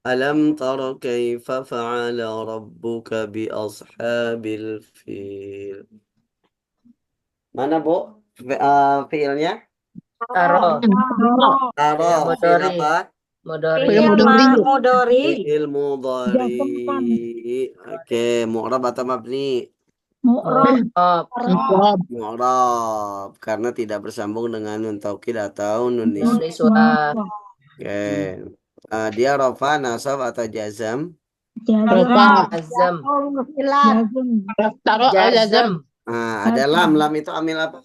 Alam tara kaifa fa'ala rabbuka bi ashabil fil. Mana, Bu? Fiilnya? Taro. Taro. Ya, Fiil mudori. apa? Mudori. Fiil mudhari. Fiil mudhari. Oke, mu'rab atau mabni? Mu'rab. Mu'rab. Mu'rab. Karena tidak bersambung dengan nun taukid atau nun Nun niswa. niswa. Oke. Dia rafa, nasab atau jazam? Azam. Taruh Jazam. Ada lam. Lam itu amil apa?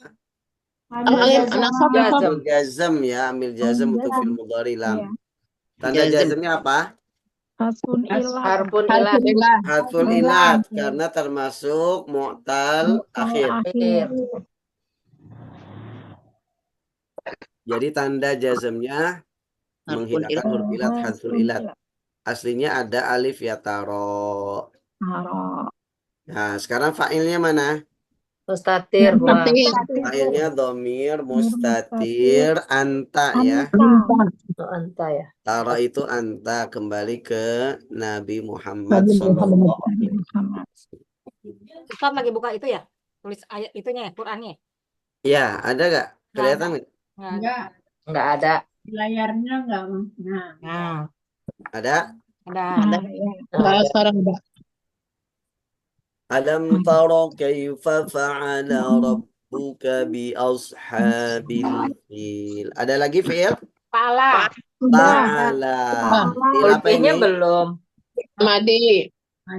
Jazam. Amil jazam ya. Amil jazam untuk fiil mudhari lam. Tanda jazamnya apa? Harfun Harfun ilah. ilah. Harful ilat. Karena termasuk mu'tal akhir. Akhir. Jadi tanda jazamnya menghilangkan huruf ilat, harful ilat. Aslinya ada alif ya taro. Nah, sekarang fa'ilnya mana? Mustatir. Gua. Fa'ilnya domir, mustatir, anta ya. Oh, anta ya. Taro itu anta. Kembali ke Nabi Muhammad SAW. Ustaz lagi buka itu ya? Tulis ayat itunya ya, Qurannya. Ya, ada gak? Kelihatan nggak? Nggak Enggak ada. Di layarnya enggak. Nah, Ada? ada. Nah, sekarang udah. Alam tara kaifa fa'ala rabbuka bi ashabil fil. Ada lagi fi'il? Pala. Fa'ala. Fi'il apa ini? Ulpinya belum. Madi.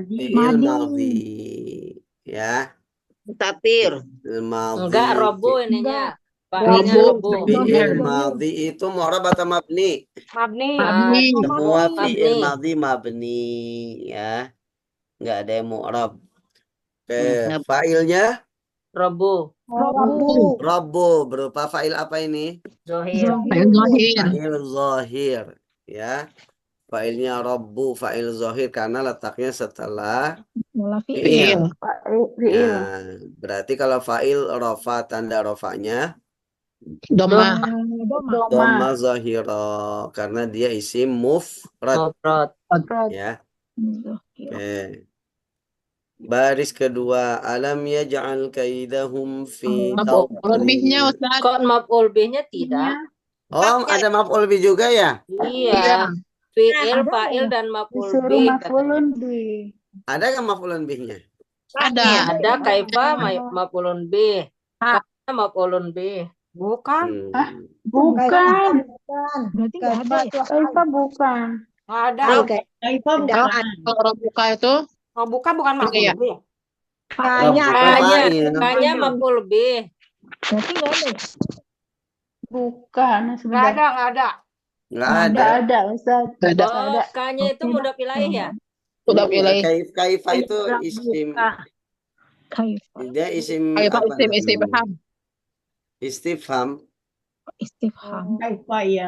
Fi'il madhi. Ya. Mustatir. Fi'il madhi. Enggak, robo ininya. Fa'ilnya Robo. robo. Fi'il madhi itu mu'rab atau mabni? Mabni. Semua fi'il Mabni. madhi mabni ya. Enggak ada yang mu'rab. Oke, fa'ilnya Robo. Rabbu berupa fa'il apa ini? Zohir. Fa'il zahir ya. Fa'ilnya Rabbu fa'il zahir karena letaknya setelah fi'il. Nah, berarti kalau fa'il rafa tanda rafanya Doma. dhamma zahira karena dia isim mufrad Mufrad. ya. Oke. Baris kedua, alam yaj'al kaidahum fi Lebihnya tadlil. Ustaz. Kok maf'ul bihnya tidak? Oh, ada maf'ul bih juga ya? Iya. Fi'il, fa'il, dan maf'ul bih. Ada nggak maf'ulun bihnya? Ada. Ada kaifa maf'ulun bih. Kana maf'ulun bih. Bukan. Bukan. Berarti nggak ada ya? Kaifa bukan. Nggak ada. Kaifa bukan. Kalau orang buka itu Oh, bukan maf'ul Iya. bih. Kanya maf'ul bih. Berarti nggak ada ya? Bukan. Nggak Sebentar. ada, nggak ada. Nggak ada. Enggak ada, Ustaz. ada. Oh, kanya itu mudah ilaih ya? Sudah pilih. Kaifa itu isim. Dia isim Ayo Pak, apa namanya? istifham. Istifham. Kaifa ya.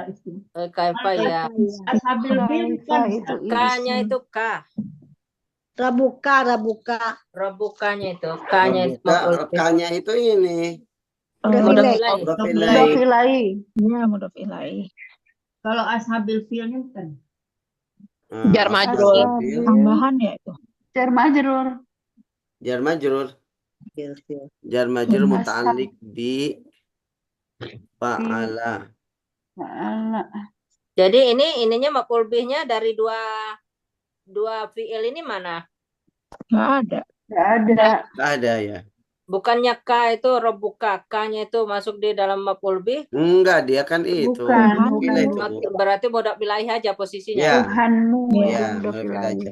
Kaifa ya. Ashabil fil kan itu. Kanya itu ka. Rabuka. Rabukanya itu. Kanya itu maf'ul bih. Kanya itu ini. Mudah ilaih. Mudhof Mudhof ilaih. ilaih. Iya, mudhof ilaih. Kalau ashabil filnya bukan. Jar majrur. Tambahan ya itu. Jar majrur. Jar majrur. Jar majrur muta'alliq bi fa'ala. Jadi ininya maf'ul bihnya dari dua fi'il ini mana? Nggak ada. Enggak ada. Nggak ada ya? Bukannya ka itu robuka, kanya itu masuk di dalam maf'ul bih? Enggak, dia kan itu. Bukan. Pilih itu, Bu. Berarti mudhof ilaih aja posisinya. Ya. Tuhanmu. Ya, Mudhof pilih ilaih. aja.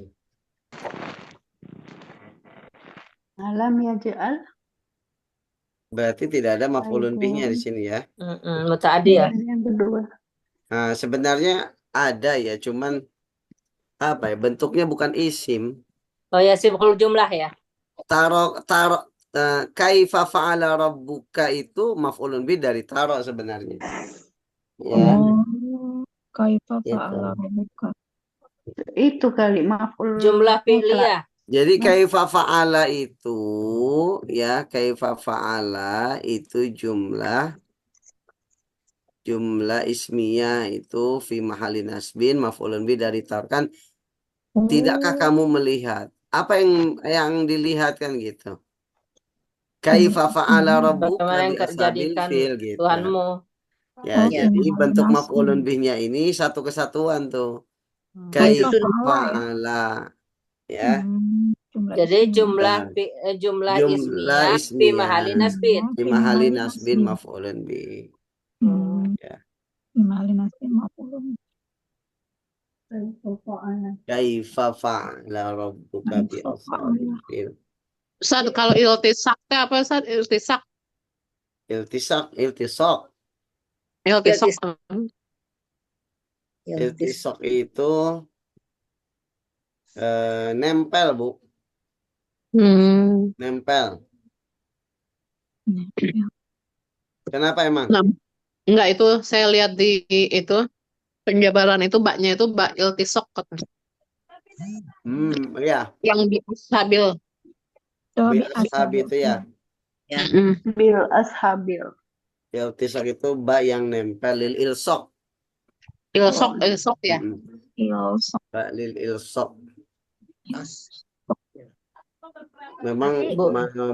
Alam yaj'al. Berarti tidak ada maf'ulun bihnya di sini ya. Muta'addi ya. Yang kedua. Nah, sebenarnya ada ya, cuman apa ya? Bentuknya bukan isim. Oh ya, sibhul jumlah ya. Kaifa fa'ala rabbuka itu maf'ulun bih dari taro sebenarnya. Ya. Kaifa Gitu. fa'ala rabbuka. Itu kali maf'ul. Jumlah fi'liyah. Jadi kaifa fa'ala itu ya, kaifa fa'ala itu jumlah ismiyah itu fi mahali nasbin maf'ulun bi dari tarkan. Tidakkah kamu melihat? Apa yang dilihat kan gitu? Kaifa fa'ala rabbuka Bagaimana bi yang ashabil terjadikan fil gitu. Tuhanmu? Ya, Ya. jadi bentuk maf'ulun bihnya ini satu kesatuan tuh. Oh, itu Kaifa sudah fa'ala ya. Jadi jumlah Nah, jumlah jumlah ismiyah fi mahali ismiyah nasbin. fi mahali nasbin maf'ulun bi. Hmm. Ya. Kaifa fa'ala. Kaifa fa'ala rabbuka bi ashabil fil. Ustaz, kalau iltisak teh apa Ustaz? Iltisak. Iltisak. Iltisak. Iltisak itu nempel, Bu. Hmm. Nempel. Kenapa emang? Nah, enggak itu saya lihat di itu penjabaran itu baknya itu bak iltisok katanya. Ya. Yang di stabil. Bi ashab itu ya. Bil ashabil. Iltisak itu ba yang nempel lil ilsok. Ilsok, ilsok ya. Ba lil ilsok. Memang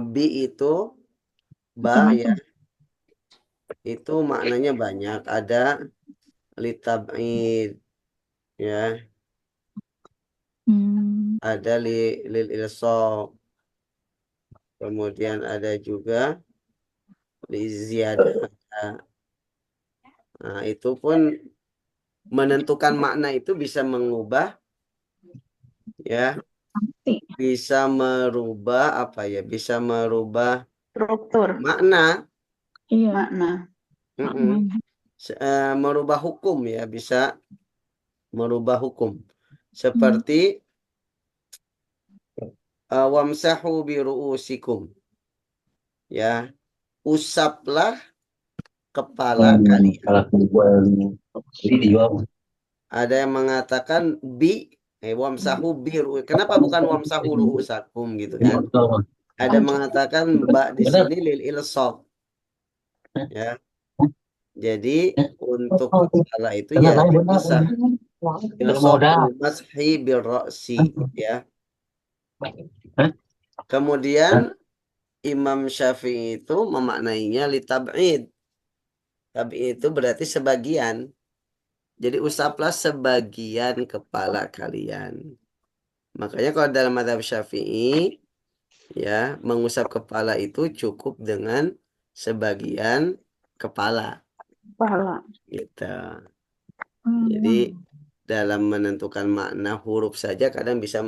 bi itu ba ya. Itu maknanya banyak. Ada litab'id ya. Ada lil ilsok. Kemudian ada juga li ziyadah. Nah, itu pun menentukan makna itu bisa mengubah ya, bisa merubah apa ya, bisa merubah Struktur makna, makna. merubah hukum ya, bisa merubah hukum. Seperti wamsahu bi ru'usikum. Ya, usaplah kepala kalian. Ada yang mengatakan wamsahu bi kenapa bukan wamsahu ru'usakum gitu kan? Ada mengatakan ba di sini lil ilsaq. Ya. Jadi untuk kepala itu ya dipisah. Ilsaqul mashi bil ra'si ya. Kemudian Imam Syafi'i itu memaknainya litab'id. Tab'id itu berarti sebagian. Jadi usaplah sebagian kepala kalian. Makanya kalau dalam mazhab Syafi'i ya, mengusap kepala itu cukup dengan sebagian kepala. Pahala. Gitu. Jadi dalam menentukan makna huruf saja kadang bisa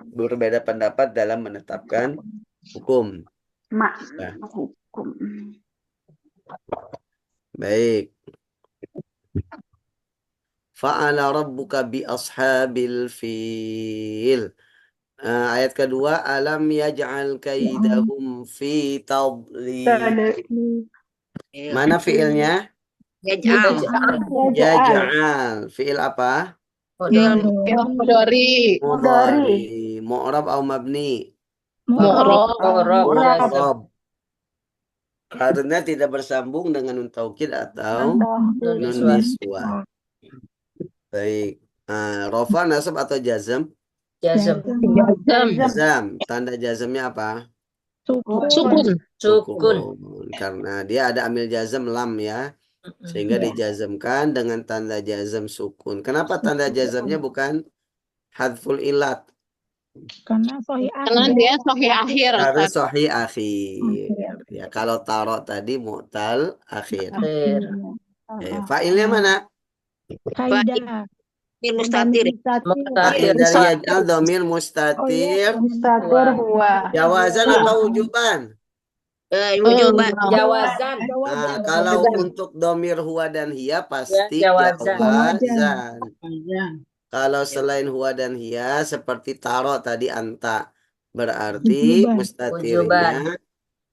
berbeda pendapat dalam menetapkan hukum. Makna hukum. Baik. Fa'ala rabbuka bi ashabil fil. Ayat kedua, alam yaj'al kaidahum fi tadlil. Mana fiilnya? Yaj'al. Yaj'al. Fiil apa? Dari Mudhari. Mu'rab atau mabni? mu'rob. Mu'rab. Karena tidak bersambung dengan nun taukid atau nun niswah. Baik. Rofa, nasab atau jazm? Jazm. Jazam. Tanda jazmnya apa? Sukun. Sukun. Karena dia ada amil jazm lam ya. Sehingga dijazmkan dengan tanda jazm sukun. Kenapa tanda jazmnya bukan hadful ilat? Karena dia sahih akhir. Harus sahih akhir. Ya, kalau taro tadi mu'tal akhir. Akhir. Fa'ilnya mana? Fil mustatir. Fa'il dari yaj'al dhamir mustatir. Mustatir huwa. Jawazan atau wujuban? Wujuban. Jawazan. Nah, kalau untuk dhamir huwa dan hiya pasti jawazan. jawazan. Kalau selain huwa dan hiya seperti taro tadi anta. Berarti mustatirnya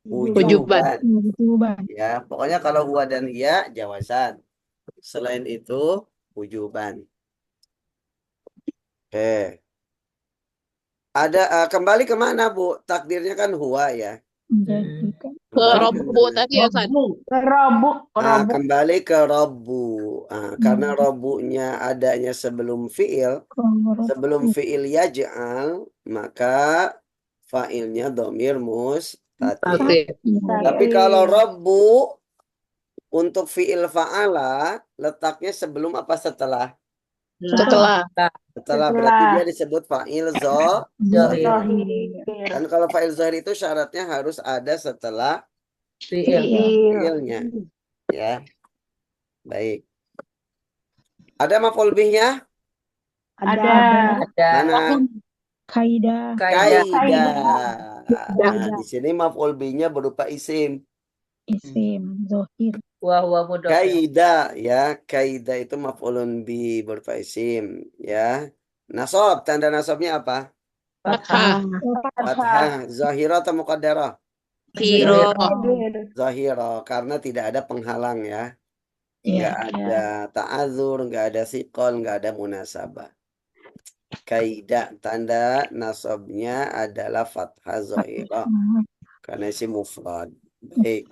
wujuban. Ya, pokoknya kalau huwa dan hiya jawazan. Selain itu wujuban. Oke. Ada kembali kemana Bu? Takdirnya kan huwa ya. Menjadikan. Ke Kembali Robo kemana? tadi ya, San. Kerobuk. Kembali ke Robbu. Karena Robbunya adanya sebelum fiil, sebelum fiil yaj'al, maka fa'ilnya domir mustatir. Tapi kalau Robbu untuk fiil fa'ala letaknya sebelum apa setelah? Setelah. Setelah, berarti dia disebut fa'il Zohir. Dan kalau fa'il zahir itu syaratnya harus ada setelah Fiil. fiilnya. Ya. Baik. Ada maf'ul bihnya? Ada. Mana? Kaidah. Kaidah. Nah, di sini maf'ul bihnya berupa isim. Isim. Zohir. Wa mudhaf. Kaidah ya, kaidah itu maf'ulun bi berupa isim ya. Nasab, tanda nasabnya apa? Fathah. Fathah, zahirah atau muqaddarah? Hiro. Zahirah, karena tidak ada penghalang ya. Nggak ada ta'adzur, nggak ada siqal, nggak ada munasabah. Kaidah, tanda nasabnya adalah fathah zahirah. Karena isim mufrad. Baik.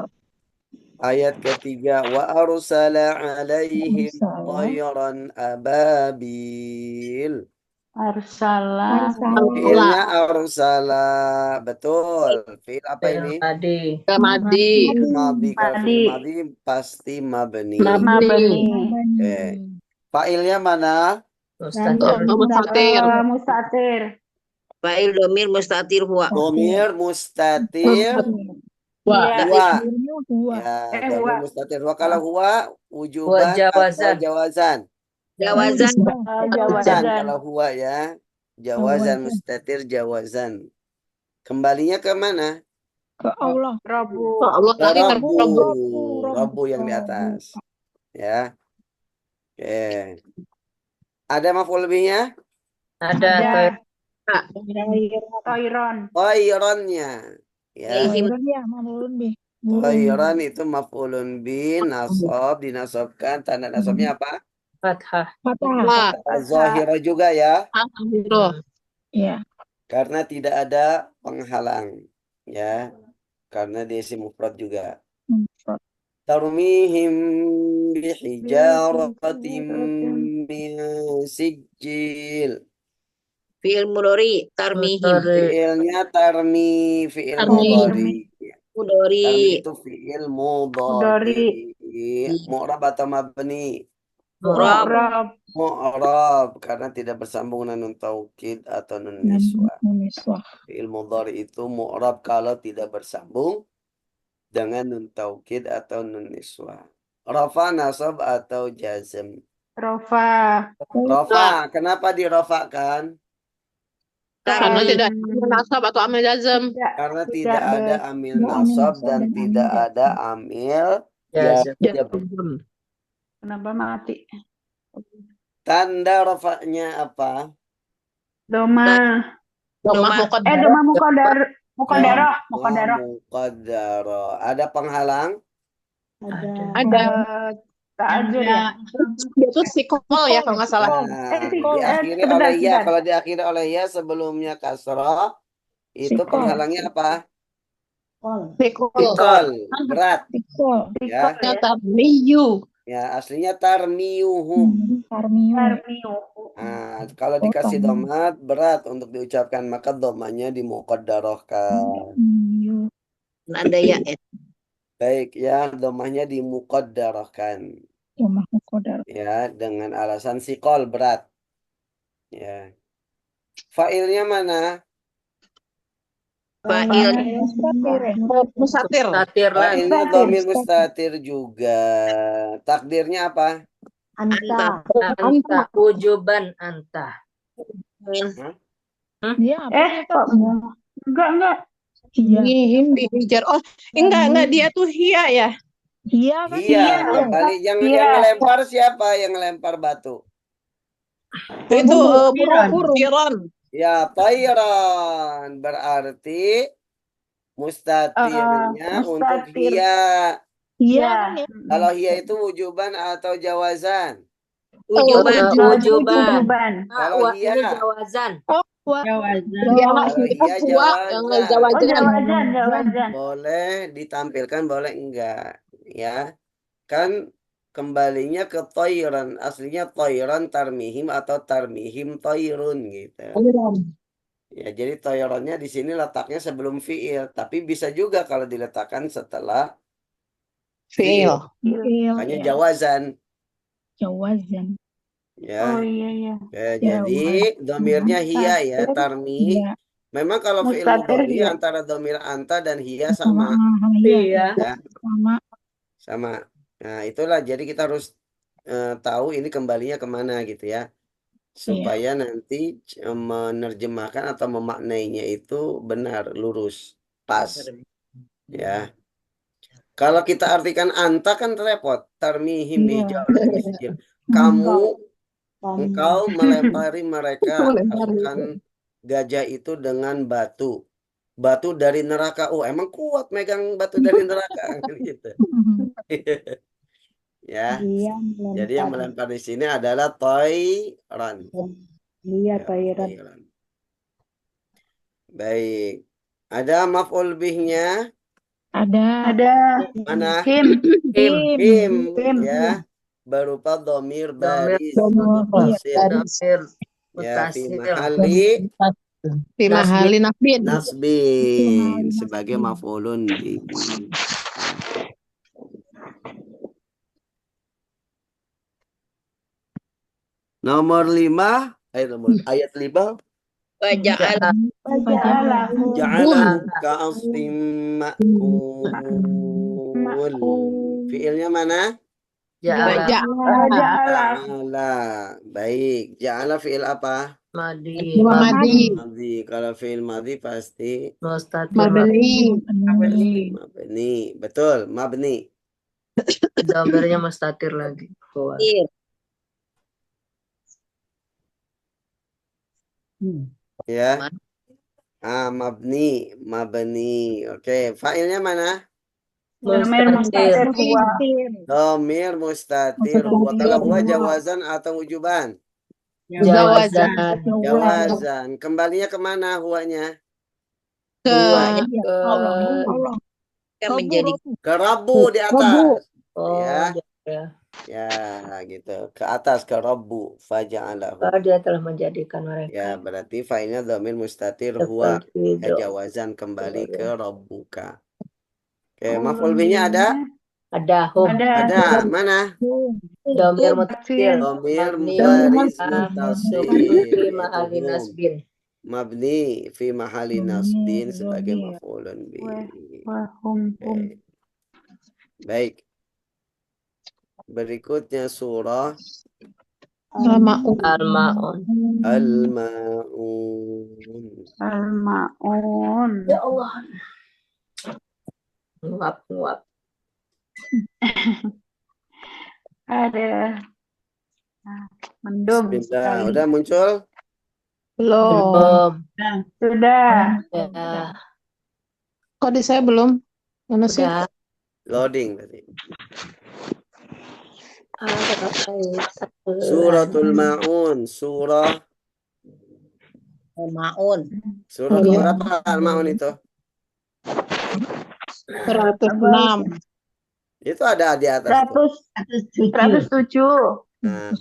Ayat ketiga, wa arsala alaihim tayran ababil. Arsala. Fiilnya arsala, betul. Fiil apa ini? Madi. Madi. Kalau fiil madi pasti mabni. Mabni. Oke. Failnya mana? Mustatir. Fa'il domir mustatir huwa. Domir mustatir Wah. huwa. Huwa. Ya, domir mustatir huwa. Kalau huwa wujuban atau jawazan? Jawazan. Jawazan kalau huwa ya. Jawazan mustatir jawazan. Kembalinya ke mana? Ke Allah. Oh, Allah Ke tadi kan Rabbu. Rabbu. Rabbu yang di atas. Ya. Oke. Ada maf'ul bihnya? Ada. Toiron. Khairannya. Ya. Ya, Khairan itu maf'ulun bi nasab, dinasabkan, tanda nasabnya apa? Fathah. Fathah. Zahira juga ya, Alhamdulillah. Ya. karena tidak ada penghalang ya, karena dia isim mufrad juga. Tarmihim bihijaratin min sijil. Fi'il mudhari. Tarmihim. Fiilnya tarmi, fiil Tarmi. mudhari. Tarmi Mudhari. itu fiil mudhari. Mu'rab atau mabni? Mu'rab. Mu'rab karena tidak bersambung dengan nun taukid atau nun niswah. Fiil mudhari itu mu'rab kalau tidak bersambung dengan nun taukid atau nun niswah. Rafa, nasab atau jazm? Rafa. Rafa, kenapa dirofakan? Karena tidak ada nasab atau amil jazm. Karena tidak ada amil nasab dan tidak ada amil jazm. Kenapa mati? Tanda rafa'nya apa? Doma. Domah Doma muqaddar. Muqaddarah. Muqaddara. Ada penghalang? ada. Ta'adzur ya. Itu sikol ya kalau nggak salah. Diakhiri oleh ya. Kalau diakhiri oleh ya sebelumnya kasrah, itu penghalangnya apa? Sikol. Berat. Ya. Tarmiyu. Ya, aslinya tarmiyuhum. Nah, kalau dikasih domat berat untuk diucapkan, maka domanya dimuqaddarahkan. Ada ya. Baik ya, domahnya dimuqaddarahkan. Ya, dengan alasan sikol berat. Ya. Fa'ilnya mana? Fa'il. Mustatir. Fa'ilnya dhamir mustatir juga. Takdirnya apa? Anta. Wujuban anta. Enggak. Dihijar. Oh, enggak dia tuh hia ya. Iya kan? Iya, kembali yang ngelempar siapa yang ngelempar batu? Itu burung. Ya, tayran berarti mustatirnya untuk hia. Iya. Kalau hia itu wujuban atau jawazan? Wujuban. Wujuban. Kalau Ini hia, jawazan. Jawazan. Ya, Kalau itu hiya huwa yang jawazan. jawazan. Boleh ditampilkan, boleh enggak. Ya, kan kembalinya ke toiran. Aslinya toiran tarmihim atau tarmihim toirun gitu. Ya, jadi toirannya di sini letaknya sebelum fiil, tapi bisa juga kalau diletakkan setelah Fiil. makanya jawazan. Jawazan. Ya, iya iya. jadi domirnya hiya ya, tarmi. Iya. Memang kalau fiil Mustatir mudhari hiya. antara domir anta dan hiya sama. Iya. Ya, Sama. sama. Nah, itulah jadi kita harus tahu ini kembalinya kemana gitu ya. Supaya nanti menerjemahkan atau memaknainya itu benar, lurus, pas. Ya. Kalau kita artikan anta kan repot. Tarmihim bijarin misjil. Kamu, engkau melempari mereka pasukan gajah itu dengan batu. Batu dari neraka. Oh, emang kuat megang batu dari neraka gitu. Ya. Jadi yang melempar di sini adalah toiran. Iya, Ya, toiran. Baik. Ada maf'ul bihnya? Ada. Mana? Him. Him. Ya. Berupa domir baris. Mutasil. Ya, fi mahali Fi mahali nasbin. nasbin sebagai maf'ulun bih. Nomor 5, ayat 5. Ja'alahu ka'asfim ma'kul. Fiilnya mana? Ja'ala. Baik. Ja'ala fiil apa? Madi. Madhi. Kalau fiil madhi pasti Mabni. mabni. Betul, mabni. Damernya mustatir lagi. Ya. Mabni. Oke, failnya mana? Mustatir. Domir mustatir huwa. Kalau huwa jawazan atau ujuban? Jawazan. Kembalinya kemana huwanya? menjadi Ke Rabbu di atas. Oh, Ya, gitu. Ke atas ke Rabbu. Faja'alahu. dia telah menjadikan mereka. Ya, berarti failnya domir mustatir huwa. Jawazan kembali ke Rabbuka. Oke, maf'ul bihnya ada? Ada hum. Ada. Mana? Domir mustatir. Domir Mabni. baris Fi mahali mutasil. nasbin. Mabni fi mahali nasbin sebagai maf'ulun bih. Oke. Baik. Berikutnya surah Al-Ma'un. Al-Ma'un. Ya Allah. Nguap. Ada. Mendung. Bismillah. Udah muncul? Belum. Sudah. Ya. Kok di saya belum? Mana sih? Loading tadi. Suratul Suratul Ma'un. Surah berapa Al-Ma'un itu? 106. Itu ada di atas tuh. 107. Nah,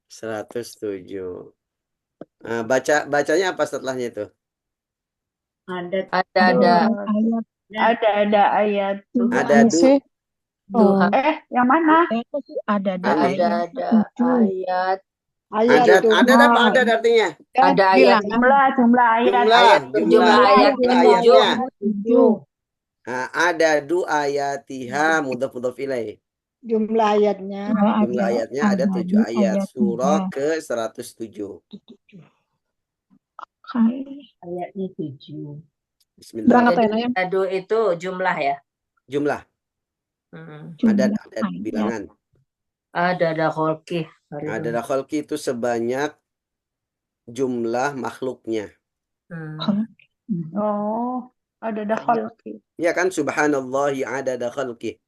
107. Nah, bacanya apa setelahnya itu? Ada Ada ayat. Ada sih? Tuhan. Yang mana? Ada ayat. Ada artinya? Ada ayat. Jumlah ayat. Jumlah ayatnya 7. Nah, ada du ayatiha mudhaf ilaih. jumlah ayatnya. Jumlah ayatnya ada 7 ayat. Surah ke 107. Ayatnya 7. Bismillah. Berangkat ya, Naya? Adu itu jumlah ya? Jumlah. Hmm. Ada bilangan. Ada kholqi. Ada kholqi itu sebanyak jumlah makhluknya. Oh, ada kholqi. Ya kan, subhanallahi adada khalqih.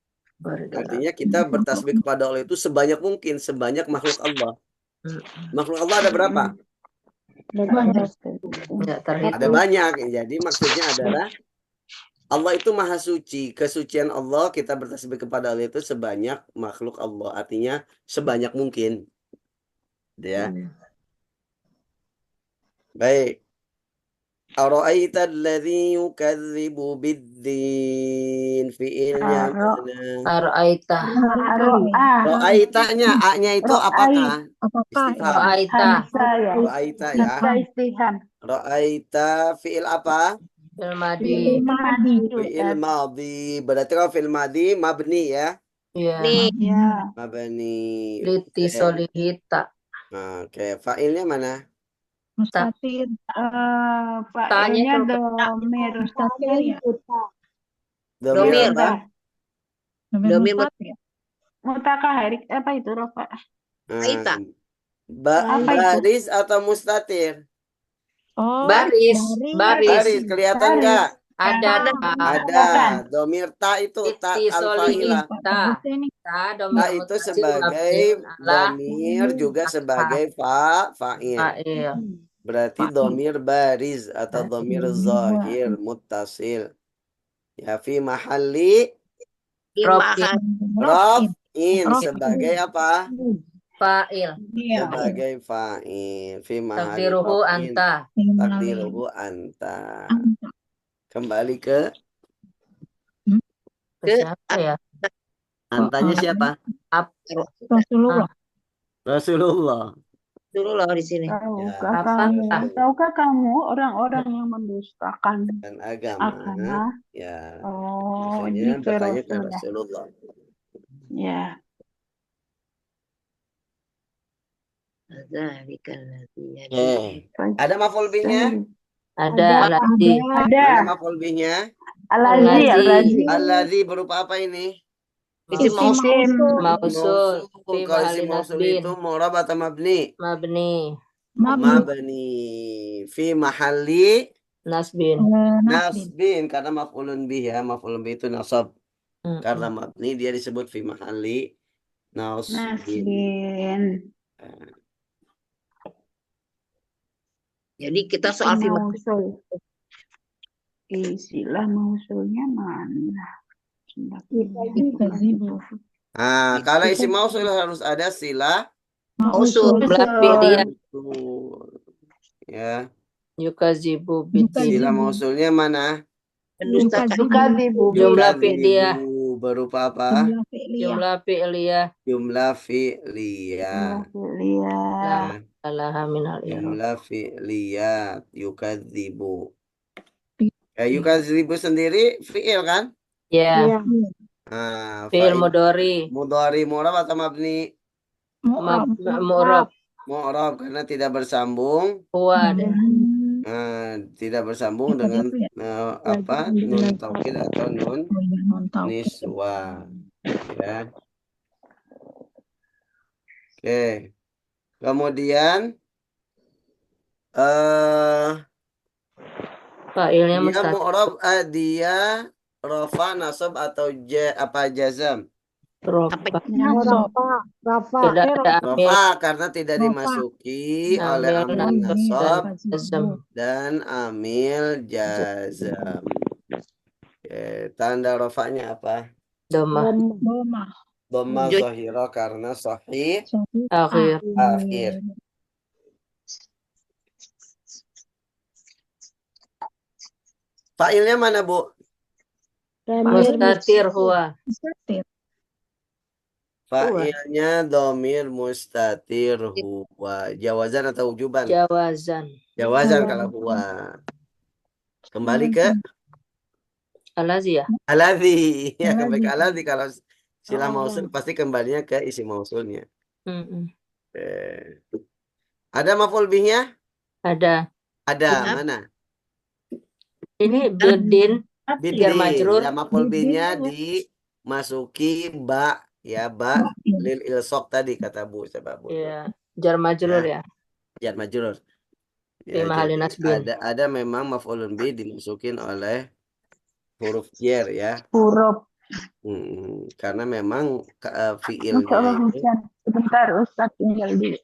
Artinya kita bertasbih kepada Allah itu sebanyak mungkin, sebanyak makhluk Allah. Makhluk Allah ada berapa? Nggak Ada terhitung. banyak. Jadi maksudnya adalah Allah itu maha suci. Kesucian Allah, kita bertasbih kepada Allah itu sebanyak makhluk Allah. Artinya sebanyak mungkin. Ya. Baik. Ara'aita alladhi yukadzibu biddin. Fi'ilnya mana? Ara'aita. Ra'aitanya, A-nya itu apakah? Istifham. Ra'aita. Hamzah ya. Ra'aita ya. Hamzah istifham. Ra'aita fi'il apa? Fil madi. Fi'il madhi. Berarti kalau fi'il madhi mabni ya. Ya. Ya. Mabni. Liti solihita. Oke, fa'ilnya mana? Mustatir. Tanya Fa'ilnya itu domir. Domir apa? Domir mutakaharik apa itu Rafa? Nah, Apa itu? baris atau mustatir? Oh, Baris. Baris, kelihatan nggak? Ada. Ada. Domir ta itu ta Liti al-fa'ilah. solihita. Ta Ta domir itu mutasil sebagai mabniun ala domir juga sebagai fa'il. fa'il. Berarti domir baris atau domir zahir muttasil. Ya fi mahalli raf'in sebagai apa? Fa'il. Sebagai fa'il. Fi mahalli Takdiruhu raf'in. anta. Takdiruhu anta. Kembali ke Siapa ya? antanya siapa? Rasulullah. Dulu di sini. Tahukah kamu orang-orang yang mendustakan Dan agama. agama? Ya. Oh, Maksudnya di bertanya ke Rasul. Rasulullah. Ya. Ada maf'ul bihnya? Ada alati. Mana maf'ul bihnya? Al-Lazi. Alladzi berupa apa ini? Isim Mausul. Fi Kalau mahalli isim mausul nasbin. itu mu'rab atau mabni? Mabni. Mabni. Fi mahalli Nasbin. nasbin karena maf'ulun bih ya. Maf'ulun bih itu nasab. Karena mabni dia disebut fi mahalli nasbin. Nasbin. Jadi kita soal Isim film mausul. Istilah mausulnya mana? Kalau isim mausul harus ada sila mausul. Dia. mausul. Ya. Yukazibu Sila mausulnya mana? Mendustakan. Jumlah fi'liyah. Berupa apa? Jumlah fi'liyah. Jumlah fi'liyah. Ya. Alaha minal ilm. Jumlah fi'liyat. Yukadzibu. Yukadzibu sendiri fi'il kan? Ya. Fi'il Fa'il mudhari. mudhari mu'rab atau mabni? Mu'rab. Mu'rab karena tidak bersambung. Huwa. Tidak bersambung dengan apa? Nun taukid atau nun niswa. Ya. Oke. Kemudian Fa'ilnya dia mustaqil. mu'rab dia rafa nasab atau jazam? Rafa. Tidak ada amil. Rafa karena tidak dimasuki oleh amil nasab dan amil jazam. Oke, tanda rafanya apa? Dhamma zahira karena sahih akhir. Fa'ilnya mana, Bu? Mustatir huwa. Fa'ilnya domir mustatir huwa. Jawazan atau ujuban? Jawazan. Jawazan kalau huwa. Kembali ke Alazi ya? aladzi. Ya, kembali ke aladzi. Kalau sila mausul pasti kembalinya ke isi mausulnya. Ada maf'ul bihnya? Ada. Mana? Ini bidin. Jar majrur. Ya, maf'ul bihnya dimasuki ba. Ya, ba lil ilsok tadi kata Bu. Iya. Jar majrur ya. Jar majrur. Fi mahalli nasbin. Ada memang maf'ulun bih dimasukin oleh huruf jar ya. Huruf. Karena memang fiilnya itu Sebentar Ustaz tinggal di.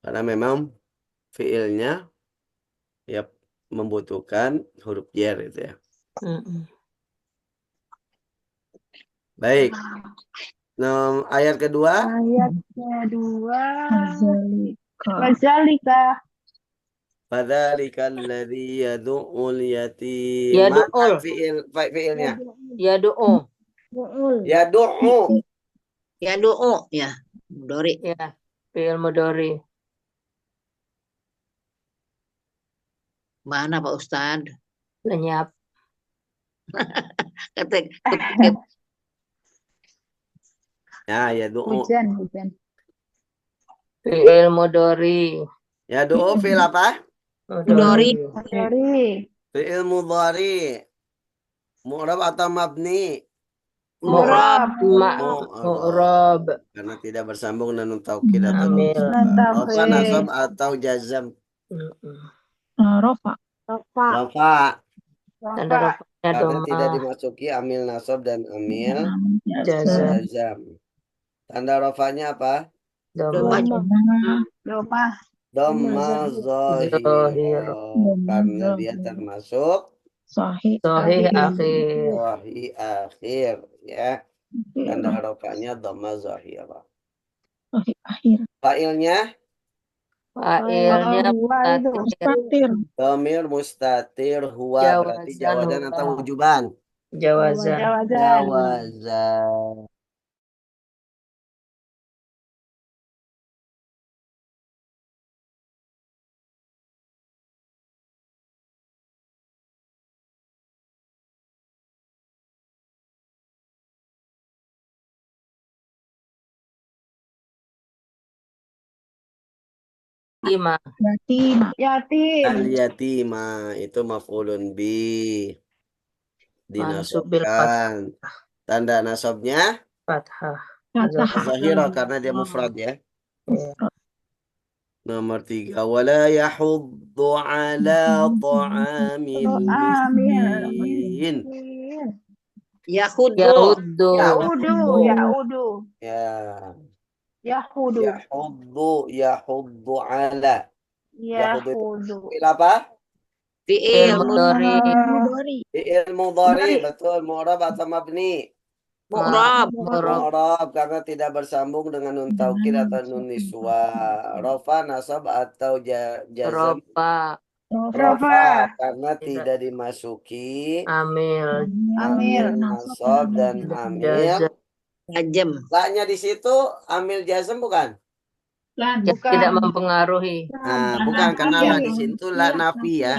karena memang fiilnya ya membutuhkan huruf jar itu ya. Baik. Ayat kedua. Ayat kedua. Wazalika. Fadzalikal ladzi yad'ul yatim. Yad'ul. Mana fiilnya? Yadu'u. Yad'u. Ya doa ya. Dori. Ya, fi'il mudhari. Mana Pak Ustadz? Lenyap. Ketik. Ya, yad'u. Hujan. Fi'il mudhari. Yad'u fiil apa? Mudhari. Dari. Fiil mudhari. Mu'rab atau mabni? Mu'rab. Mu'rab. Karena tidak bersambung dan nun taukid atau Amil. Rafa, nasab atau jazam. Rofa. Rafa. Tanda rafa'nya Karena doma. tidak dimasuki amil nasab dan amil Jazam. jazam. Tanda rafanya apa? Doma. Dhamma zahir. Zahir. Karena dia termasuk Sahih. Sahih akhir. sahih akhir ya. Tanda rafanya dhamma zahir. Sahih akhir. Failnya Fa'ilnya mustatir. dhamir mustatir huwa berarti jawadan atau wujuban? Jawazan. Jawazan. Ima. Yatim. Al-yatima itu maf'ulun bi. Mansub bil Dinasabkan. Tanda nasabnya fathah. zahirah karena dia mufrad ya. Nomor 3. Wala yahuddu ala ta'amil miskin. Yahudu. Yahuddu. Yaudu. Ya. Yahudu. Yahuddu ala. Yahudu. Fi'il apa? Fi'il. Fi'il mudhari. Betul. Mu'rab atau mabni? Mu'rab. Mu'rab karena tidak bersambung dengan nun taukid atau nun niswa. Rafa, nasab atau jazam. Rafa karena tidak dimasuki Amil. nasab dan amil. Jazam. Laknya di situ amil jazam bukan? Tidak mempengaruhi. Nah, bukan karena la di situ la nafi ya.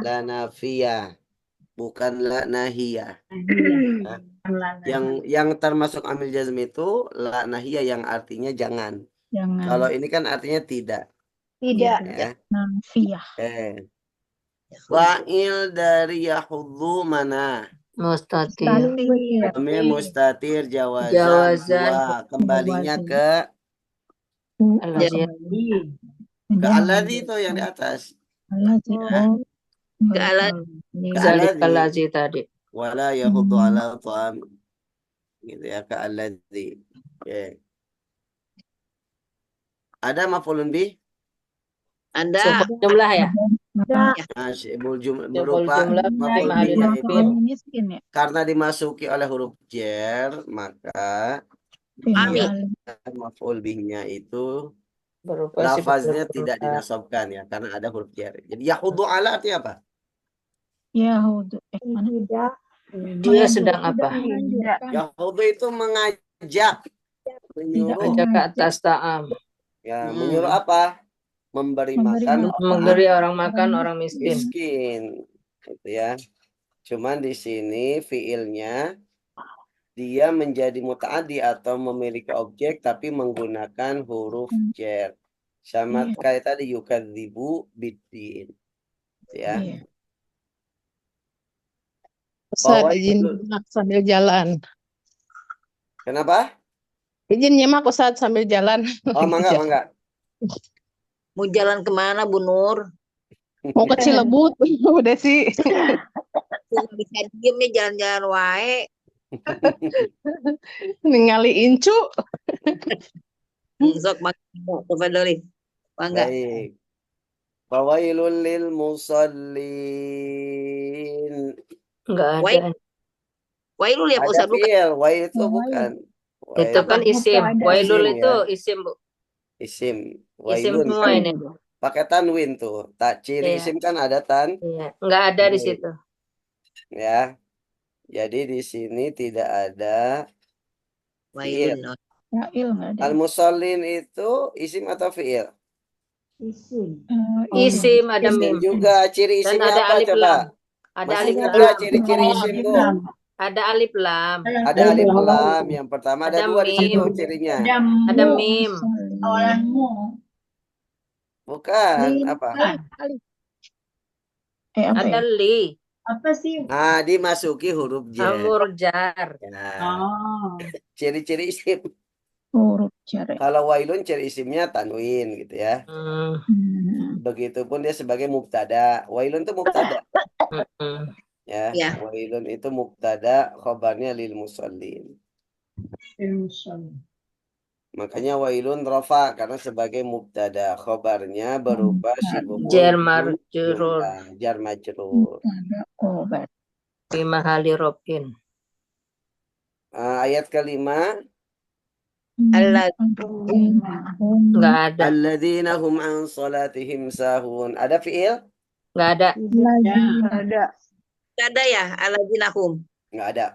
La nafiyah. Bukan la nahiyah. Yang termasuk amil jazm itu la nahiyah yang artinya jangan. Kalau ini kan artinya tidak. Ya. Nafiyah. Wa'il dari yahuddu mana? Mustatir. Amil mustatir jawazan. Jawazan. Dua. Kembalinya ke Al-Lazim. alladzi itu yang di atas. Zalikal ladzi tadi. Wala yahuddu ala ta'am. Gitu ya, ke alladzi. Oke. Ada maf'ulun bih? Ada. Sifat jumlah ya. Syibul jumlah Sifat berupa jumlah maf'ul mahali bihnya nasbin. itu karena dimasuki oleh huruf jar, maka maf'ul bihnya itu Berupa sifat lafaznya tidak jumlah. dinasabkan ya, karena ada huruf jar. Jadi yahuddu ala artinya apa? Yahudu. Dia sedang apa? Yahuddu itu mengajak, menyuruh. Ajak ke atas ta'am. Ya, menyuruh apa? Memberi makan Memberi orang makan orang miskin. miskin. Gitu ya. Cuman di sini fiilnya dia menjadi muta'addi atau memiliki objek tapi menggunakan huruf jar. Sama kayak tadi yukadzibu biddin. Ya. Ustaz, izin nyimak sambil jalan. Kenapa? Izin nyimak Ustaz sambil jalan. Oh, mangga. Mau jalan kemana Bu Nur? Mau ke Cilebut, udah sih. Bisa diem nih jalan-jalan wae. Ningali Incu. Sok makan. Tafadhali. Bangga. Baik. Fawailul lil musallin. Enggak Wai, ada. wailul ya Pak Ada Ustadz, bukan? fiil, wail itu Oh, wail. bukan. Itu Wail kan isim. Ada Wailul isim itu ya. isim, Bu. Isim. Isim Wailun semua kan ini. pakai tanwin tuh. Tak ciri Iya. isim kan ada tan. Iya. Enggak ada di Win. situ. Ya. Jadi di sini tidak ada fiil. Wailun. Wail nggak ada. Al-musallin itu isim atau fiil? Isim. Isim ada Isim mim. juga. Ciri Dan isimnya ada apa alif coba? lam. Ada Masih alif ingat lam. gak ciri-ciri isim, Bu? Ada alif lam. Ada alif lam. Yang pertama ada Ada dua di situ mim. cirinya. Ada mim. Awalanmu. Bukan apa? Apa Ada ya? li. Apa sih? Ah, dimasuki huruf jar. Amur jar. Ya. Oh, Ciri-ciri isim. huruf jar. Kalau wailun ciri isimnya tanwin gitu ya. Hmm. Begitupun dia sebagai mubtada. Wailun itu mubtada. Hmm. Ya, Ya. wailun itu mubtada, khobarnya lil musallin. Makanya wailun rafa karena sebagai mubtada, khobarnya berupa sibukul Jar majrur. jar majrur. Ada obat. Fi mahali robin. Ayat kelima, Allah. Enggak ada. alladzina hum an salatihim sahun. Ada fiil? Enggak ada. Ada. Gak ada ya, aladinahum. Nggak ada.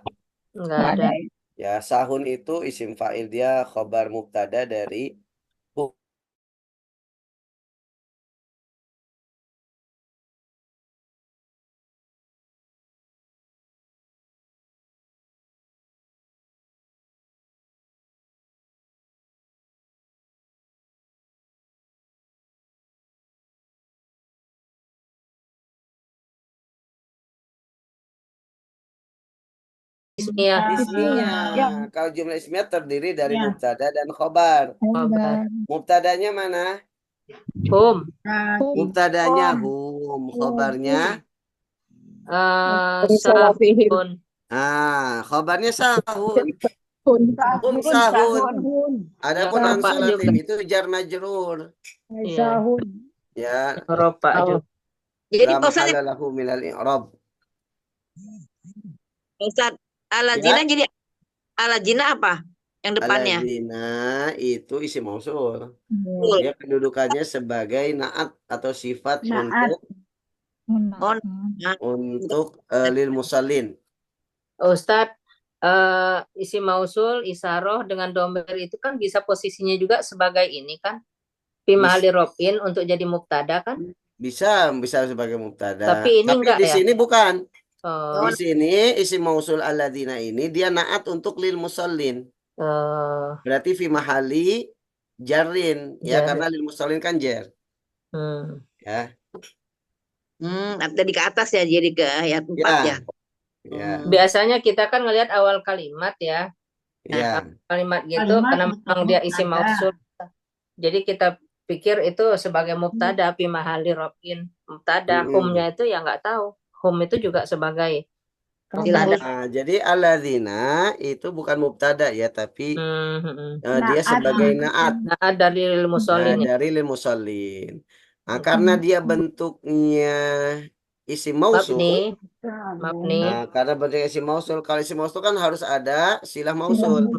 Enggak ada. Ya, sahun itu isim fa'il dia khobar mubtada dari Ismiyah. ismiyah. Ya. Kalau jumlah ismiyah terdiri dari Ya. mubtada dan khobar. Khobar. Mubtadanya mana? Hum. Mubtadanya hum, khobarnya Sahun. khobarnya sahun. Hum sahun. Adapun Ya, an Pak salatim juga. itu jar majrur. Iya. Ya, Eropa juga. Jadi la Pak Ustadz, mahalla lahu minal i'rab. Ustadz, aladina jadi aladina apa? Yang depannya. Alladzina itu isim mausul. Betul. Dia kedudukannya sebagai naat atau sifat Naat. untuk lil musallin. Ustadz, isim mausul, isaroh dengan domir itu kan bisa posisinya juga sebagai ini kan? Fi mahali robin untuk jadi mubtada kan? Bisa sebagai mubtada. Tapi ini enggak di ya? sini bukan. Oh, Di sini isim mausul alladzina ini dia naat untuk lil musallin. Berarti fi mahali jarin ya, Jar. karena lil musallin kan jar. Ya. Tadi ke atas ya, jadi ke ayat 4 ya. Ya. Biasanya kita kan ngelihat awal kalimat ya. Ya. Kalimat gitu karena memang dia isim mausul. Jadi kita pikir itu sebagai mubtada fi mahali robin. Mubtada, humnya itu ya nggak tahu. Hum itu juga sebagai mubtada. Jadi alladzina itu bukan mubtada ya, tapi dia sebagai naat. Naat dari lil musallin. Dari lil musallin. Karena dia bentuknya isim mausul. Mabni. Karena bentuknya isim mausul, kalau isim mausul kan harus ada silah mausul.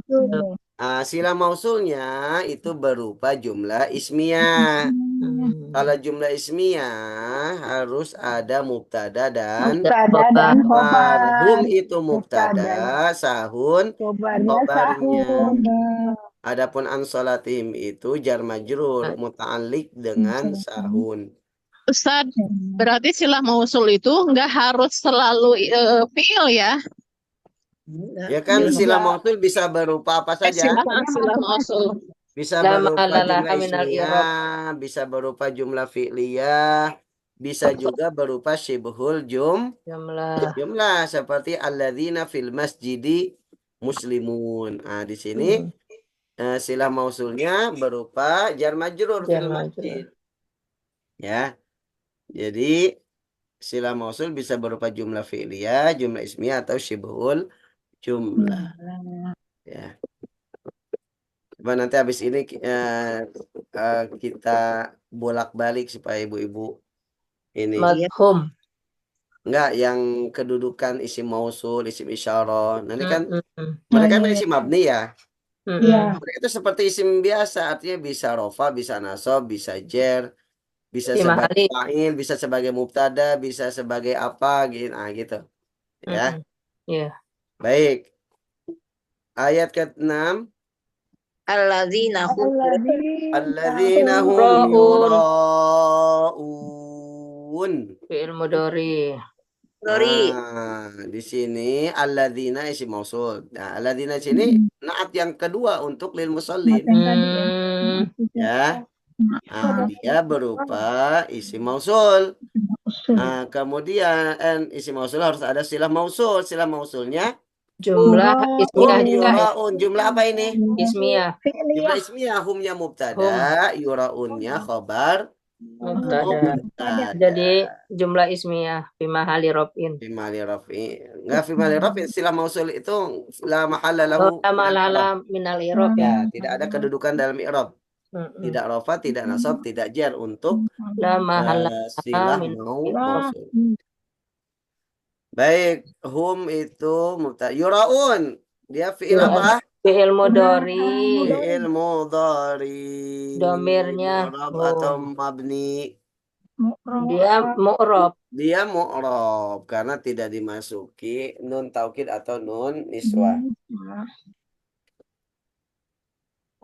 Silah mausulnya itu berupa jumlah ismiyah. Kalau jumlah ismiyah harus ada mubtada dan khobar. Hum itu mubtada, sahun khobarnya. Adapun an salatihim itu jar majrur muta'alliq dengan sahun. Ustaz, berarti silah mausul itu nggak harus selalu fiil ya? Ya kan silah mausul bisa berupa apa saja? Silah mausul. Bisa berupa jumlah ismiyah, bisa berupa jumlah fi'liyah, bisa juga berupa syibhul jumlah seperti alladzina fil masjidi muslimun. Di sini silah mausulnya berupa jar majrur fil masjid. Ya. Jadi silah mausul bisa berupa jumlah fi'liyah, jumlah ismiyah atau syibhul jumlah. Ya. Coba nanti habis ini kita bolak-balik supaya ibu-ibu Ini. Madhum. Enggak, yang kedudukan isim mausul, isim isyarah. Nanti kan Mm-mm. mereka Oh, kan iya, isim mabni ya. Mm-mm. iya. Mereka itu seperti isim biasa, artinya bisa rofa, bisa nasab, bisa jer, bisa Fi sebagai mahali. fa'il, bisa sebagai mubtada, bisa sebagai apa gitu. Nah, gitu. Ya. Mm-mm. Iya. Baik. Ayat ke-6. Alladzina hum Alladzina hum Yura'un. yura'un. Fi'il mudhari. Dori. Di sini alladzina isim mausul. Nah, alladzina di sini naat yang kedua untuk lil musallin. Ya. Dia berupa isim mausul. Kemudian isim mausul harus ada silah mausul. Silah mausulnya Jumlah hum ismiyah juga ya. yura'un. Jumlah apa ini? Ismiyah. Jumlah ismiyah. Humnya mubtada, yura'unnya khobar Mubtada. mubtada. Jadi jumlah ismiyah fi mahali raf'in. Fimali rafi. Enggak fimali rafi. Silah mausul itu la mahalla lahu Lama minal i'rab. lala minal i'rab ya. Ya, tidak ada kedudukan dalam i'rab. Mm-mm. Tidak rofa, tidak nasab, tidak jar untuk Lama hala silah min mausul. Baik, hum itu mubtada. Yuraun, dia fi'il apa? Fi'il mudhari. Fi'il mudhari. Domirnya Mu'rab hum. atau mabni. Dia mu'rab. Dia mu'rab karena tidak dimasuki nun taukid atau nun niswah.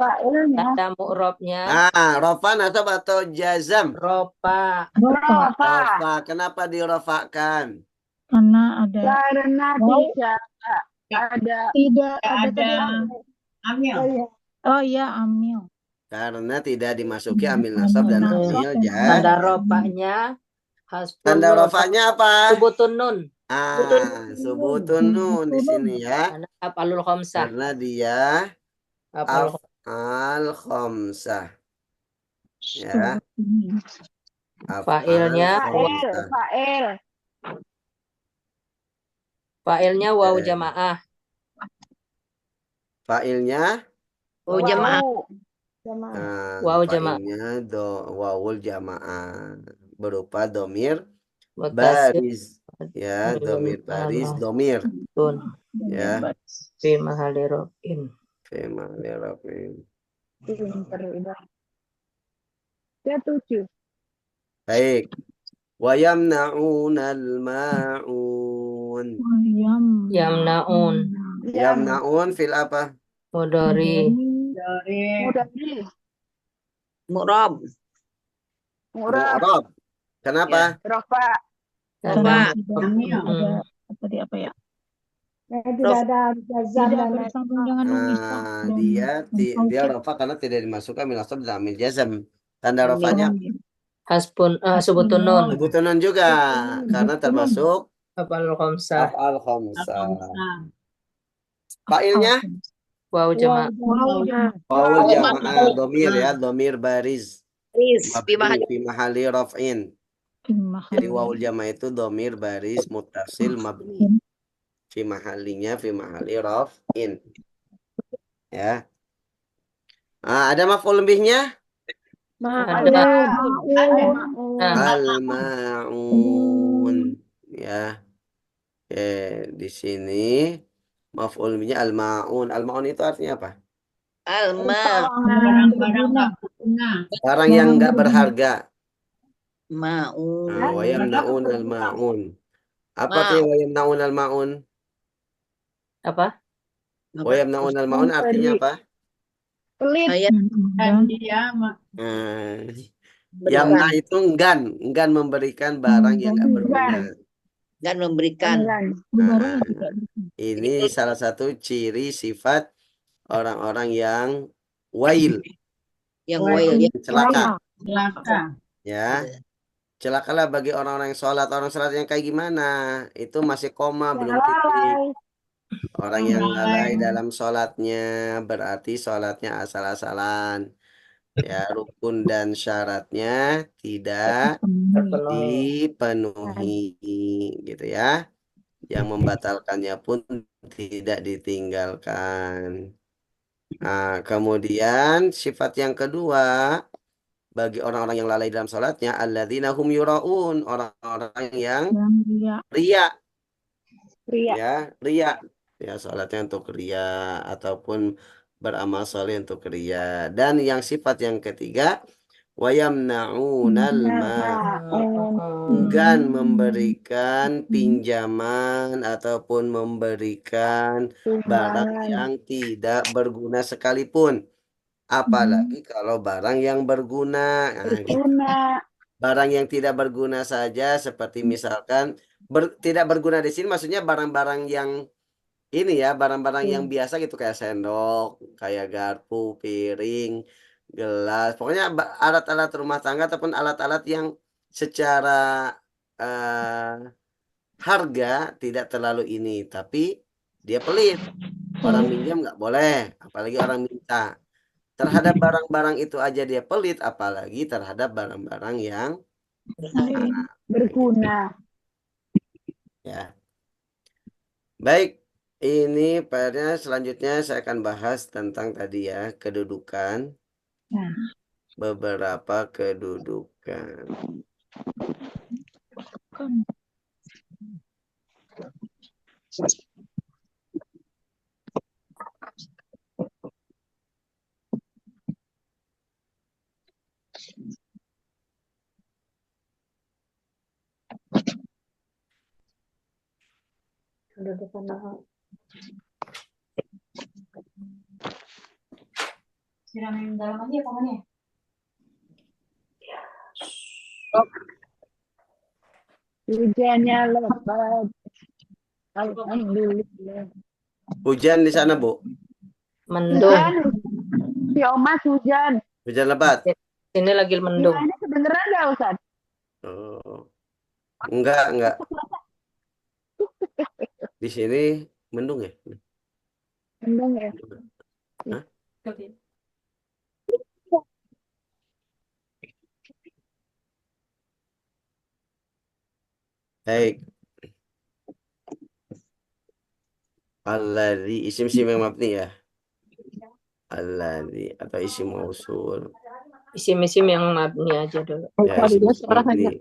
Ada mu'rabnya. Rofa, nasab atau jazam? Ropa. Rofa. Kenapa dirofakan? Karena ada tidak ada Amil. Oh iya, amil. Karena tidak dimasuki amil nasab dan amil jas. Tanda ropanya hasbun Tanda nun. rofanya apa? Subutun nun. Subutun nun di sini ya. Karena af'alul khamsah. Karena dia af'al khamsah. Ya. Fa'ilnya Fa'ilnya waw jamaah. Fa'ilnya Oh jamaah. Waw jamaah. fa'ilnya wawul jamaah berupa domir Muttasil. baris. Ya, domir baris, domir. Tun. Ya. Fi mahali raf'in. Fema lerapin. Baik. Wayamna'unal ma'un. Yamna'un. Yamna'un fil apa? Mudhari. Mu'rab. Mu'rab. Kenapa? Karena Tadi apa ya? Tidak bersambung dengan nun niswah. Dia rafa karena tidak dimasukkan min nasab dan amil jazam. Tanda rafanya hasbun subutun nun. sebutan juga karena termasuk Af'alul khamsah. af'al khamsah. Fa'ilnya Waw jamaah. wawul jamaah domir ya, domir baris. Fi mahali. Fi mahali raf'in. Jadi wawul jamaah itu domir baris muttasil mabni. Fi mahalinya fi mahali raf'in. Ya. Ada maf'ul lebihnya? Al-ma'un. Ya. Di sini maf'ul lebihnya al-ma'un. Al-ma'un itu artinya apa? Alma. Barang-barang nggak berguna. Barang yang enggak berharga. Ma'un. Wayamna'un al-ma'un. Apa tuh wayamna'un al-ma'un? Apa? Wayamna'un al-ma'un artinya apa? Dan dia Yamna itu enggan memberikan barang yang enggak berguna. Dan memberikan. Ini salah satu ciri sifat orang-orang yang wail. Yang wail. Celaka. celaka. Ya. Celakalah bagi orang-orang yang sholat. Orang sholat yang kayak gimana? Itu masih koma, belum titik. Orang yang lalai dalam sholatnya berarti sholatnya asal-asalan. Ya, rukun dan syaratnya tidak dipenuhi gitu ya. Yang membatalkannya pun tidak ditinggalkan. Kemudian sifat yang kedua bagi orang-orang yang lalai dalam sholatnya, alladzina hum yuraun, orang-orang yang Yang ria. ria, Ria. ya, ria, ya sholatnya untuk ria ataupun beramal soleh untuk ria. Dan yang sifat yang ketiga, wayamna'unal enggan memberikan pinjaman ataupun memberikan barang yang tidak berguna sekalipun. Apalagi kalau barang yang berguna. Nah, gitu. Barang yang tidak berguna saja seperti misalkan tidak berguna di sini maksudnya barang-barang yang ini ya, barang-barang yang biasa gitu kayak sendok, kayak garpu, piring, gelas. Pokoknya alat-alat rumah tangga ataupun alat-alat yang secara harga tidak terlalu ini, tapi dia pelit. Orang minjam nggak boleh, apalagi orang minta. Terhadap barang-barang itu aja dia pelit, apalagi terhadap barang-barang yang Berguna. ya. Baik, ini PR-nya selanjutnya saya akan bahas tentang tadi ya, kedudukan. Nah. Beberapa kedudukan. Siramin dalam aja tangannya. Hujannya lebat. Alhamdulillah. Hujan di sana, Bu? Mendung. Si Omas hujan. Hujan lebat? Ini lagi mendung. Ini kedengeran nggak, Ustaz? Oh. Enggak. Di sini mendung ya? Mendung ya? Hah? Baik. Alladzi isim yang mabni ya. Alladzi atau isim mausul. Isim-isim yang mabni aja dulu. Ya, isim mabni.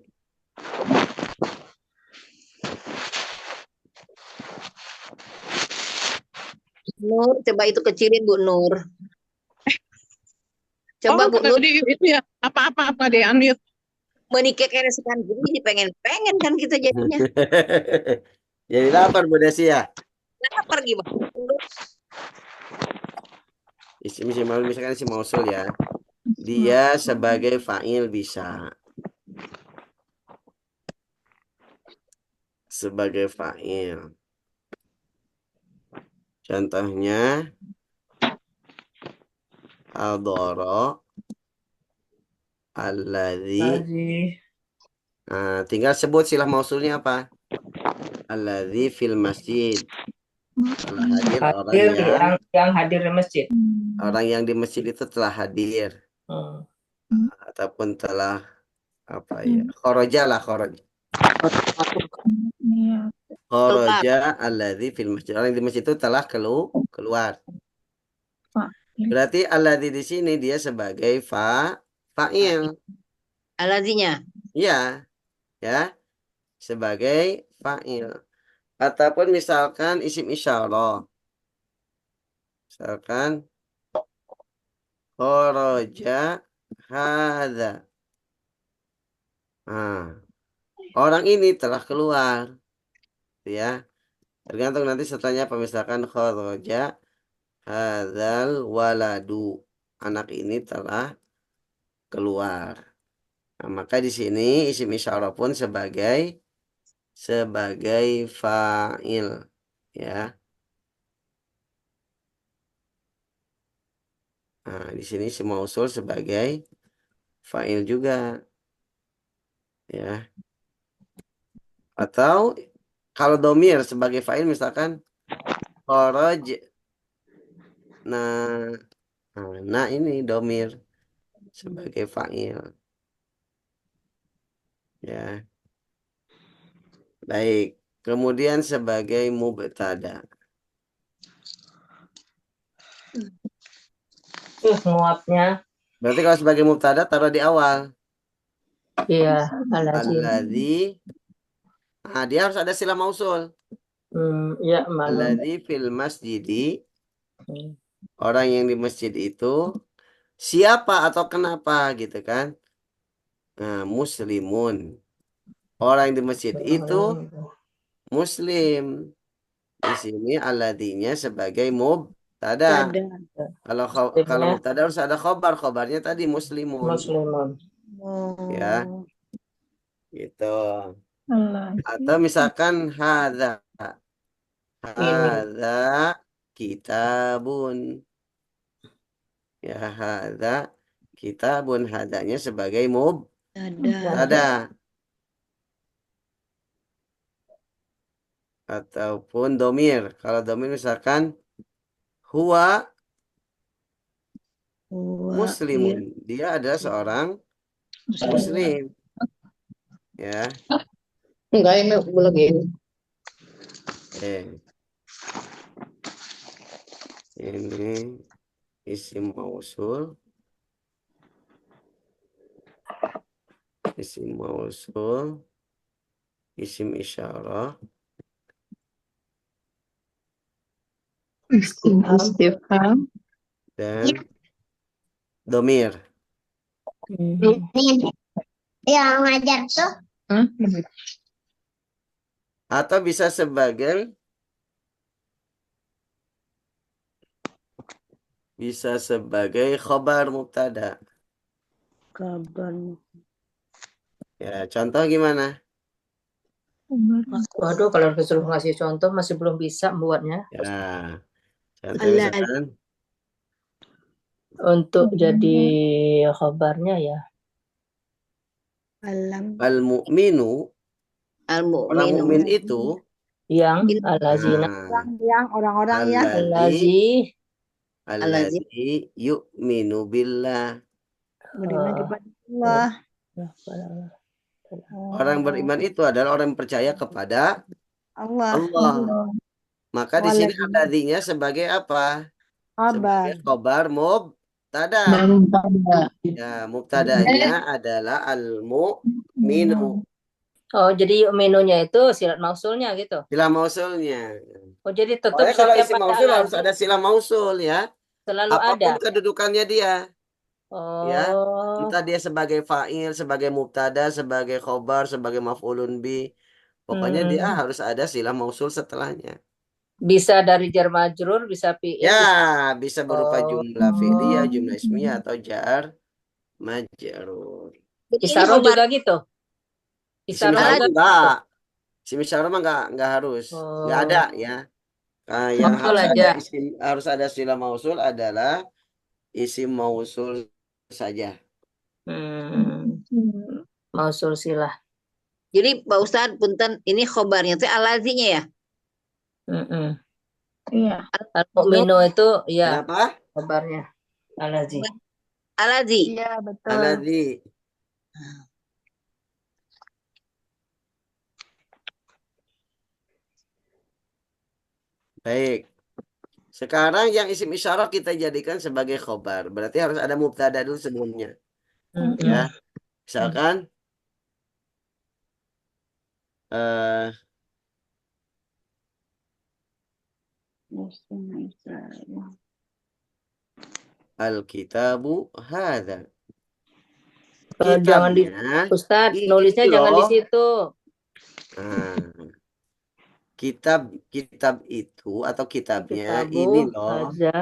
Nur, coba itu kecilin Bu Nur. Coba Bu Nur. Itu ya, apa-apa deh, unmute. Menikah keresekan gini pengen kan kita jadinya. Jadi lapar Bu Desi ya? Lapar gimana? Isim misalkan isim mausul ya. Dia sebagai fa'il bisa. Sebagai fa'il. Contohnya al-dhara alladzi. Nah, tinggal sebut silah mausulnya apa? Alladzi fil masjid. Telah hadir orang yang hadir di masjid. Orang yang di masjid itu telah hadir. Ataupun telah apa ya? Kharaja lah, kharaja. Kharaja alladzi fil masjid. Orang di masjid itu telah keluar. Berarti alladzi di sini dia sebagai fa'il. Alladzinya. Iya. Ya. Sebagai fa'il. Ataupun misalkan isim isyarah. Misalkan kharaja hadza. Nah, orang ini telah keluar. Ya. Tergantung nanti setelahnya apa, misalkan kharaja hadzal waladu. Anak ini telah keluar. Nah, maka di sini isim isyarah pun sebagai fa'il, ya. Nah, di sini isim mausul sebagai fa'il juga, ya. Atau kalau domir sebagai fa'il misalkan kharaj. Nah ini domir sebagai fa'il, ya. Baik, kemudian sebagai mubtada. Nguapnya. Berarti kalau sebagai mubtada taruh di awal. Iya, alladzi. Alladzi. Nah, dia harus ada sila mausul. Ya, malum. Alladzi fil masjidi. Hmm. Orang yang di masjid itu siapa atau kenapa gitu kan? Nah, muslimun. Orang yang di masjid itu muslim. Di sini alladinya sebagai mubtada. Kalau Muslimnya mubtada harus ada khobar. Khobarnya tadi muslimun. muslimun. Ya, gitu. Allah. Atau misalkan hadza Ini kitabun. Ya, hadza kitabun. Hadanya sebagai mubtada. Ataupun domir. Kalau domir misalkan huwa muslimun. Dia adalah seorang muslim. Ya. Enggak, ini lagi ini. Ini isim mausul. Isim mausul. Isim isyarah. Istifham. Dan domir. Yang ngajar tuh. Atau bisa sebagai khobar mubtada. Ya, contoh gimana? Waduh, kalau disuruh ngasih contoh masih belum bisa membuatnya. Ya, contoh misalkan Untuk jadi khabarnya ya. al-mu'minu. Orang mukmin itu Yang alazina. Yang orang-orang ya. alladzi yu'minu billah. Beriman kepada Allah. Orang beriman itu adalah orang yang percaya kepada Allah. Allah. Maka di sini alladzinya sebagai apa? Sebagai khobar mubtada. Ya, mubtadanya adalah al-mu'minu. Oh, jadi yu'minunya itu silat mausulnya gitu. Sila mausulnya. Oh, jadi tetap Pokoknya kalau setiap isim ada mausul harus alladzi ada sila mausul ya. selalu Apapun ada. kedudukannya dia. Ya, Oh, entah dia sebagai fa'il, sebagai mubtada, sebagai khobar, sebagai maf'ulun bi. Pokoknya dia harus ada sila mausul setelahnya. bisa dari jar majrur, bisa fi'il, Ya, bisa berupa Oh. jumlah fi'liyah, jumlah ismiyah atau jar majrur. Isaroh juga gitu. Isim Isaroh isyarah juga. enggak. Isim isyarah mah enggak harus. Enggak ada ya. Yang Mausul harus ada sila mausul adalah isim mausul saja. Mausul silah. Jadi Pak Ustadz, punten ini khobarnya itu alazinya ya? Iya. Al-mu'minu itu ya Kenapa? kabarnya. Alazi. Alazi. Iya, betul. Alladzi. Baik. Sekarang yang isim isyarah kita jadikan sebagai khobar. Berarti harus ada mubtada dulu sebelumnya. Ya. Misalkan al-kitabu hadza. Jangan di Kitabnya Ustadz, ini nulisnya jangan di loh. situ. Kitab itu atau kitabnya Kitabu, ini loh. hadza.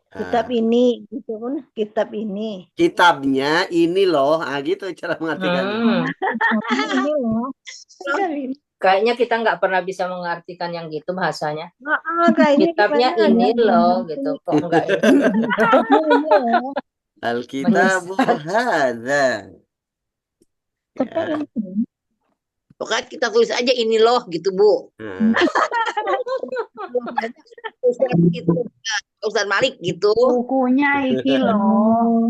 Kitab ini, gitu kan? Kitab ini. Kitabnya ini loh. Gitu cara mengartikannya. Ini loh. Kayaknya kita nggak pernah bisa mengartikan yang gitu bahasanya. Kayaknya Kitabnya ini loh, gitu. Kok enggak ini? Al-kitabu hadza. Ya. Pokoknya kita tulis aja ini loh gitu Bu. Ustadz Malik gitu. Bukunya iki loh.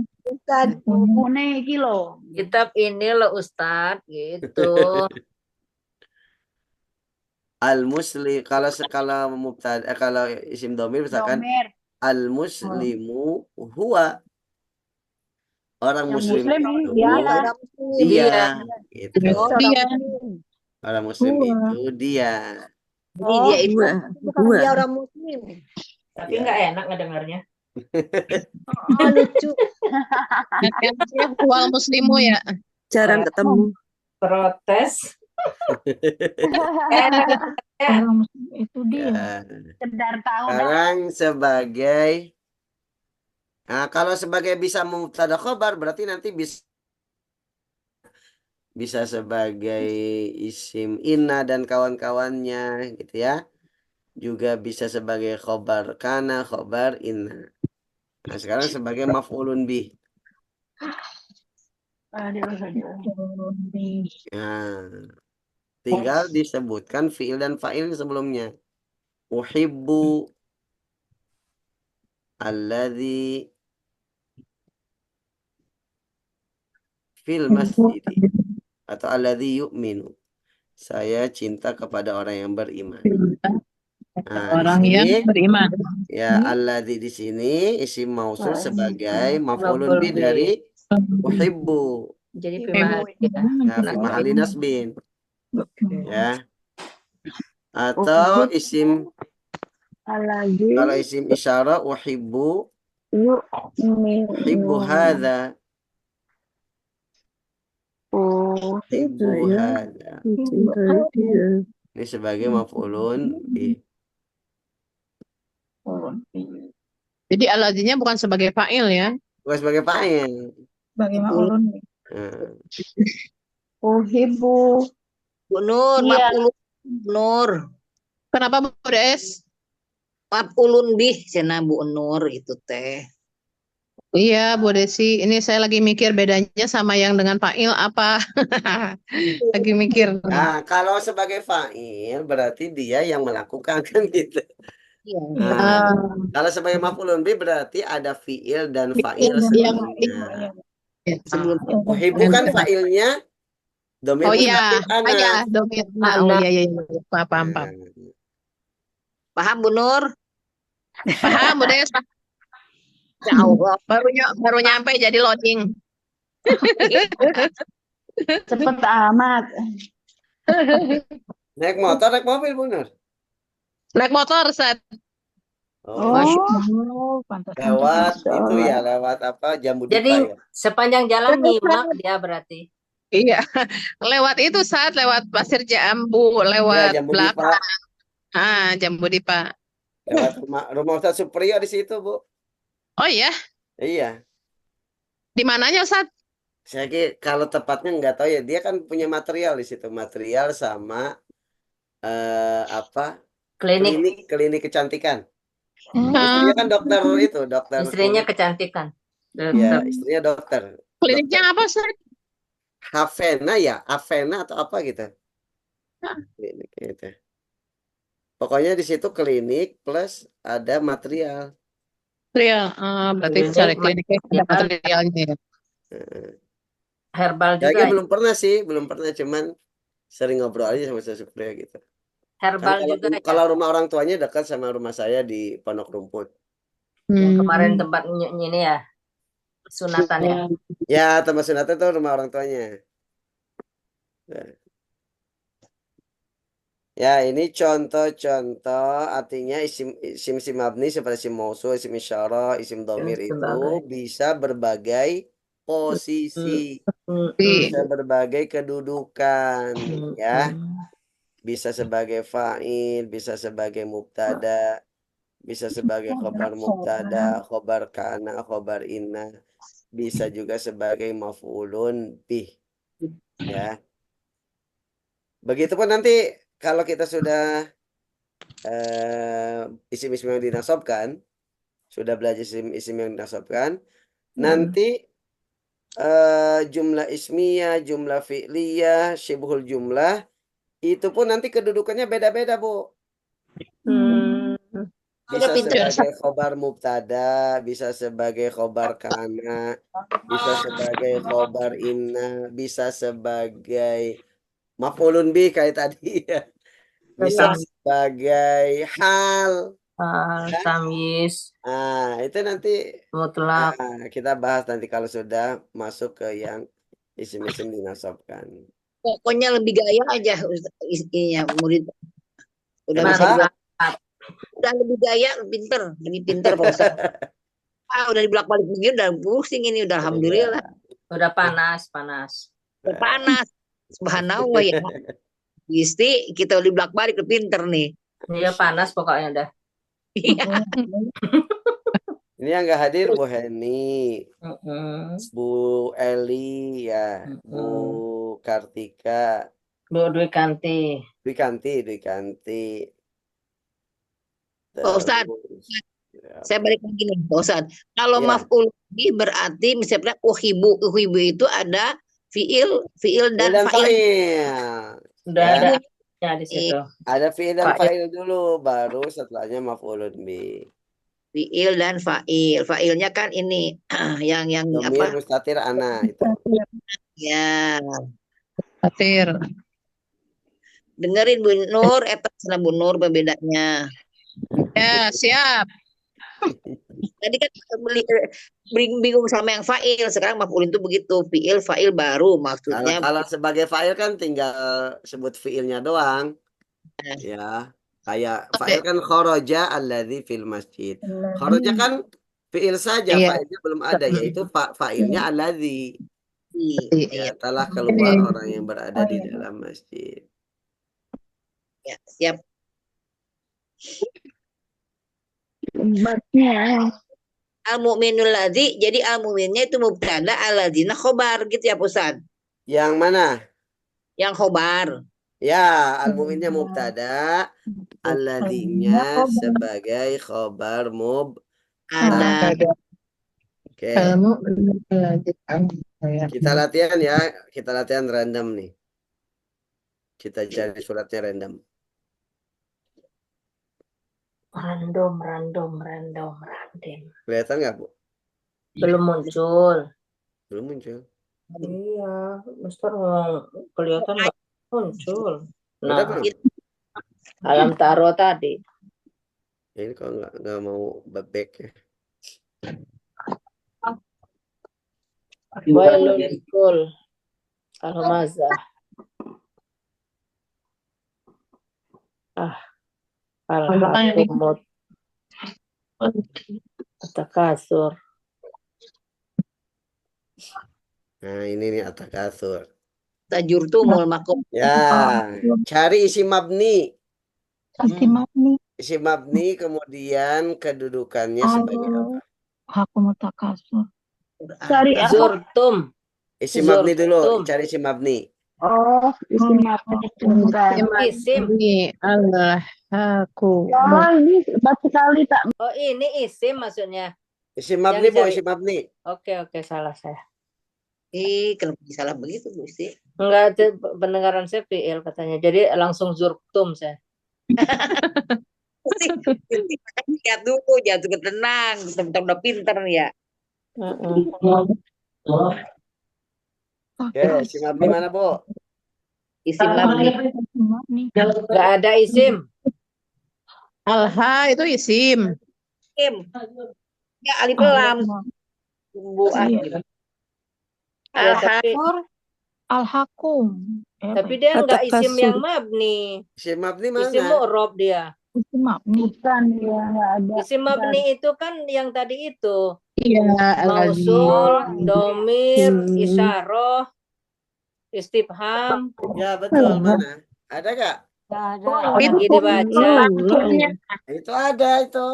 Bukunya iki loh. Kitab ini loh Ustadz, gitu. Al-muslim kalau mubtada kalau isim dhamir misalkan Al-muslimu huwa. Orang Yang muslim muslim itu dia. Orang muslim. dia, gitu. Oh, orang Dia. muslim. Orang muslim itu dia. Jadi dia itu bukan dia orang muslim. Tapi Ya. nggak enak ngedengarnya. Oh, lucu. Wal muslimu ya. Jarang ketemu. Protes. Orang muslim itu dia. Ya. Sekedar tahu dah. Sekarang sebagai kalau sebagai bisa mubtada khobar berarti nanti bisa sebagai isim inna dan kawan-kawannya gitu ya. Juga bisa sebagai khobar kana, khobar inna. Nah, sekarang sebagai maf'ulun bih. Nah, tinggal disebutkan fiil dan fa'il sebelumnya. Uhibbu alladzi fil masjid atau alladzi yu'minu. Saya cinta kepada orang yang beriman. Nah, Orang di sini yang beriman. ya alladzi di sini isim mausul sebagai maf'ulun Maf'ul bih bih. dari uhibbu. Jadi pimahali ya. Nah, fi mahali nasbin. Ya. Atau isim kalau isim isyarah uhibbu hadza. Uhibbu hadza. Ini sebagai maf'ulun bih. Jadi alajinya bukan sebagai fa'il ya. Bukan sebagai fa'il. Bagaimana ulun? Nah, Uhibbu. Bu Nur, Iya. maf'ulun Nur. Kenapa Bu Des? Maf'ulun bih cenah Bu Nur itu teh. Iya, Bu Desi. Ini saya lagi mikir bedanya sama yang dengan fa'il apa. Lagi mikir. Nah, kalau sebagai fa'il berarti dia yang melakukan kan gitu. Iya. Nah, kalau sebagai maf'ulun bih berarti ada fi'il dan fa'il sebelumnya. Sebelum Uhibbu kan fa'ilnya domir Oh iya, mustaqil ana. iya, domir. Oh iya, iya, iya. Paham, paham. paham Bu Nur? Paham, Bu Des. Ya Allah. Baru nyampe jadi loading. Cepet amat. Naik motor, naik mobil, Bu Nur? Naik motor, Set. Oh, Pantas lewat itu ya, lewat apa, Jambu Dipa Jadi ya? sepanjang jalan nyimak dia berarti. Iya, lewat itu saat lewat Pasir Jambu, Ya, lewat Jambu belakang. Dipa. Jambu Dipa. Lewat rumah Ustaz Supriyo di situ, Bu. Oh iya, Iya. di mananya Ustaz? Saya kira kalau tepatnya nggak tahu ya. Dia kan punya material di situ, material sama apa? Klinik. Klinik kecantikan. Istrinya kan dokter itu, dokter. Istrinya kecantikan. Ya, istrinya dokter. Kliniknya apa Ustaz? Havena ya, Avena atau apa gitu. Klinik gitu. Pokoknya di situ klinik plus ada material. Material, berarti cari kliniknya ada materialnya ya. Herbal juga. Kayaknya belum pernah cuman sering ngobrol aja sama Ustaz Supriyo gitu. Herbal Kan juga ya. kalau rumah orang tuanya dekat sama rumah saya di Pondok Rumput. Yang kemarin tempat ini ya, sunatan ya. Ya, tempat sunatan itu rumah orang tuanya. Ya, ini contoh-contoh artinya isim mabni seperti isim mausul, isim isyarah, isim dhamir itu bisa berbagai posisi, bisa berbagai kedudukan, ya. Bisa sebagai fa'il, bisa sebagai mubtada, bisa sebagai khobar mubtada, khobar kana, khobar inna, bisa juga sebagai maf'ulun bih, ya. Begitupun nanti kalau kita sudah isim-isim yang dinasobkan, sudah belajar isim-isim yang dinasobkan, nanti jumlah ismiyah, jumlah fi'liyah, syibhul jumlah, itu pun nanti kedudukannya beda-beda, Bu. Bisa sebagai khobar mubtada, bisa sebagai khobar kana, bisa sebagai khobar inna, bisa sebagai maf'ulun bih kayak tadi ya. Bisa sebagai hal, Tamyiz, Nah, itu nanti mutlak. kita bahas nanti kalau sudah masuk ke yang isim-isim dinasabkan. Pokoknya lebih gaya aja istrinya murid. Udah bisa Kenapa? udah lebih gaya, lebih pinter Pak Ustaz. Udah dibelak-balik begini udah pusing ini udah alhamdulillah. Udah panas. Udah panas. Subhanallah ya. Isti kita udah belak-balik udah pinter nih. Iya panas pokoknya dah. Iya. Ini yang nggak hadir Bu Heni, Bu Eli ya, Bu Kartika, Bu Dwi Kanti. Dwi Kanti. Pak Ustaz, Ya. saya balik lagi nih Pak Ustaz. Kalau Iya. maf'ul bih berarti misalnya uhibu itu ada fiil dan fa'il. Udah Ya. ada ya di situ. Ada fiil dan Fa'il. fa'il dulu, baru setelahnya maf'ulun bih. Fiil dan fa'il. Fa'ilnya kan ini yang Dhamir apa? mustatir ana itu. Ya. Fatir. Dengerin Bu Nur, sama Bu Nur bedanya. Ya, siap. Tadi kan bingung sama yang fa'il, sekarang maf'ul itu begitu, fiil fa'il baru maksudnya. Kalau sebagai fa'il kan tinggal sebut fiilnya doang. Ya. Kayak fa'il kan kharaja alladzi fil masjid. Kharaja kan fiil saja, Iya. fa'ilnya belum ada, yaitu fa'ilnya alladzi. Ya, Iya. telah keluar orang yang berada di dalam masjid. Ya, siap. Al-mu'minul ladzi, jadi al-mu'minnya itu mubtada, al-ladzina khobar gitu ya Pusat. Yang mana? Yang khobar. Ya, al-mu'minnya mubtada, alladzinya sebagai khobar Ada. Oke. Kita latihan ya, kita latihan random nih. Kita cari suratnya random. Random. Kelihatan nggak, Bu? Belum muncul. Belum muncul. Iya, Mister kelihatan nggak muncul. Udah Nah, belum? alam taro tadi. Ini kok nggak mau back ya. Wailul likul al-hamazah. Al-hakumut at-takasur. Nah, ini nih at-takatsur. Tajurtumul makum. Ya, cari isi mabni. Mabni. Isi mabni kemudian kedudukannya sebagai apa? Aku mau takasur. Cari apa? Zurtum. Isi mabni dulu, Zurtum. cari isi mabni. Oh, isi mabni. Isim. Ini Allah aku. Oh, ini hebat sekali tak. Oh, ini isim maksudnya. Isi mabni, Bu, cari. isi mabni. Oke, salah saya. Kenapa salah begitu Bu Isti? Enggak, pendengaran saya fiil katanya. Jadi langsung zurtum saya. Lihat dulu, jangan suka tenang, bentar udah pinter ya. Oke, isi mabni mana, Bu? Isim mabni. Enggak ada isim. Alha itu isim. Ya alif lam. Al-Hakum. Tapi dia enggak isim yang mabni. Isi mabni mana? Isim mu'rob dia. Isim mabni. Bukan, ya nggak ada. Isim mabni itu kan yang tadi itu. Iya, Mausul, domir, isyarah, istifham. Ya, betul. Mana? Ada nggak? Lagi dibaca. Itu ada itu.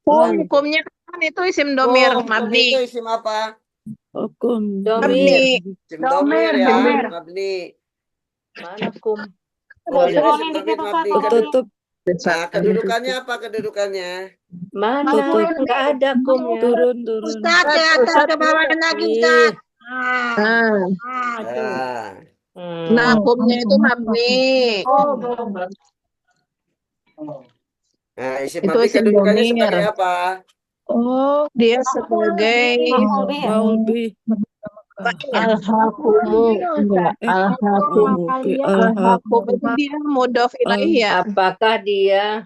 Hukumnya kan itu isim domir Hukum mabni. itu isim apa? Domir. Isim domir ya, mabni. Mana kum? Oh, jadi isim domir mabni. Nah, kedudukannya apa kedudukannya? Mana? Enggak ada kumnya. Turun. Ustaz, ke atas ke bawah lagi Ustaz. Nah, Nah, hukumnya itu mabni. nah isim Itu mabni isim kedudukannya domir. sebagai apa? Oh, dia sebagai al-hakumu. Enggak, al-hakum. Al-hakum itu dia mudhof ilaih ya. Apakah dia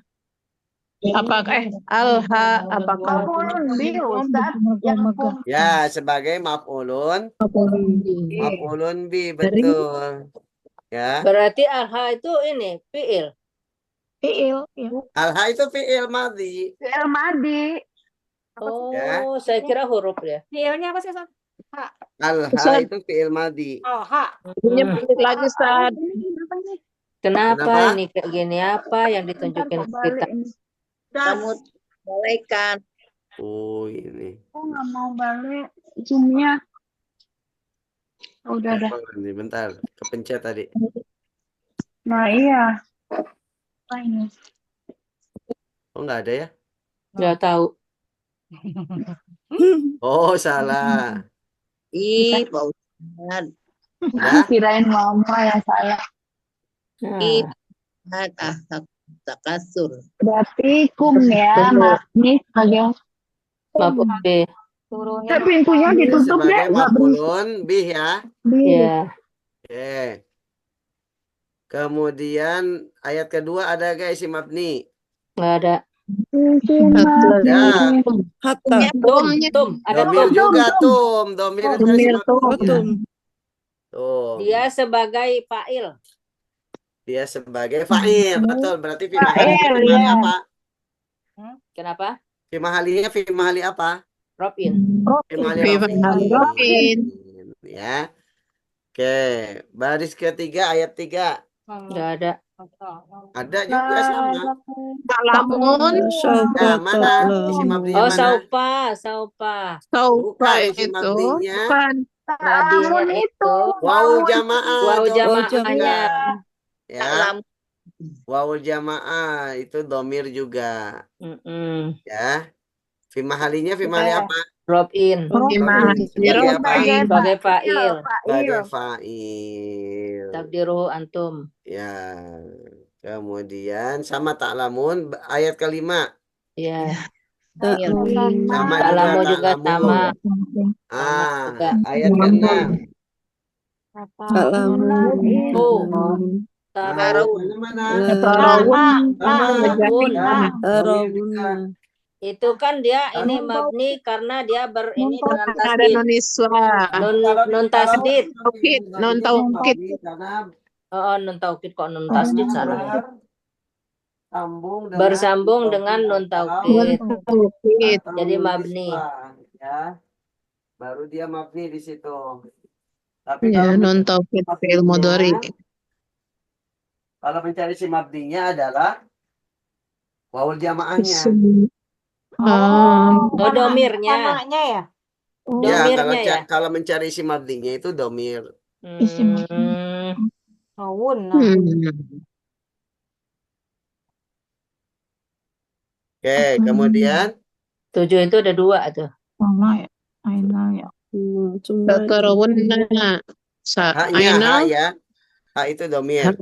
Apakah alha apakah Maf'ulun bi Ustaz. Yang kum. Ya, sebagai maf'ulun bi, dari betul. Ya. Berarti alha itu ini fiil. Fi'il. Ya. Alha itu fi'il madhi. Fi'il madi. Ya. Oh, saya kira huruf ya. Fiilnya apa sih, Ustaz? Ha. Alha Ustaz. itu fi'il madhi. Oh, ha. Punya balik lagi Ustaz. Kenapa Kenapa? ini kayak gini? Apa yang ditunjukin ke kita? Kamu balaikan. Oh, ini. Aku nggak mau balik zoomnya. Udah dah. Oh, ini bentar, kepencet tadi. Nah iya. Apa ini? Oh, nggak ada ya? Nggak tahu. Oh, salah. Ih, Pak Ustaz. Udah? Kirain mama yang salah. Ih, Nah, takasur. Berarti kum ya, mabni sebagai maf'ul bih. Turunnya pintunya Ini ditutup sebagai deh, nggak maf'ulun bih ya. bersih. Ya. Oke. Kemudian ayat kedua ada guys isim mabni. Nggak ada. Ya. Tum. Ada Domir tum. juga tum. Domir itu isim mabni. Tuh. Dia sebagai fa'il. Dia sebagai fa'il. Betul. Berarti fi mahali Fa'il, fi mahali ya. apa? Kenapa? Fi mahalinya fi mahali apa? Robin. Fi mahali Fi rafin. mahali rafin. Ya. Oke. Baris ketiga ayat 3. Nggak ada. Ada juga sama. Lamun Nah, mana isim mabninya Oh, mana? saupa. saufa Bukan, isim itu mabninya. bukan Madinya itu Wawul jamaah. waw domir jamaahnya. juga. Ya. Taklam. Wawul jamaah itu domir juga. Mm-mm. Ya. Fi mahalinya fi mahali apa? Robin. di mahali Sebagai apa? rafin. Sebagai fa'il. Sebagai fa'il. Takdiruhu antum. Ya. Kemudian sama ta'lamun ayat kelima. Ya. Sama Ta'lamu juga ta'lamun. sama. Ah, juga. ayat ke-6. Oh. Nah, Tarawun. mana? Tarawun Tarawun. Domir juga. Itu kan dia ini mabni karena dia ini dengan ada tasdid. nun iswa Nun tasdid. taukid nun taukid Karena Oh, nun taukid kok nun tasdid salah. bersambung Bersambung dengan nun taukid. taukid Jadi mabni. Ya. Baru dia mabni di situ. Tapi ya kalau nun taukid fi'il mudhari mencari si mabninya adalah wawul jamaahnya. Oh, Oh, domirnya. Namanya ya? Ya, Domirnya ya. kalau mencari si mabninya itu domir. Rawun. Oke, kemudian 7 itu ada 2 tuh. Tarawunna haknya aina ha ya. Ha itu domir.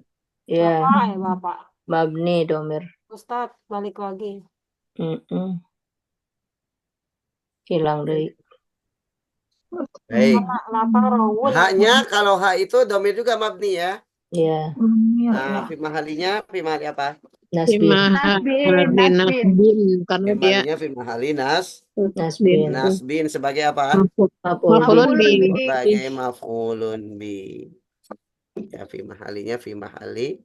Ya, Hai, Bapak. mabni domir. Ustadz, balik lagi. Hilang dari. Baik. Lapa rawun. Haknya kalau ha itu domir juga mabni ya. Ya, Nah, fi mahalinya fi mahali apa? nasbin. nasbin karena Fi dia mahalinya fi mahali Nasbin. nasbin sebagai apa? maf'ulun bi Sebagai maf'ulun bi. Ya, fi mahalinya fi mahali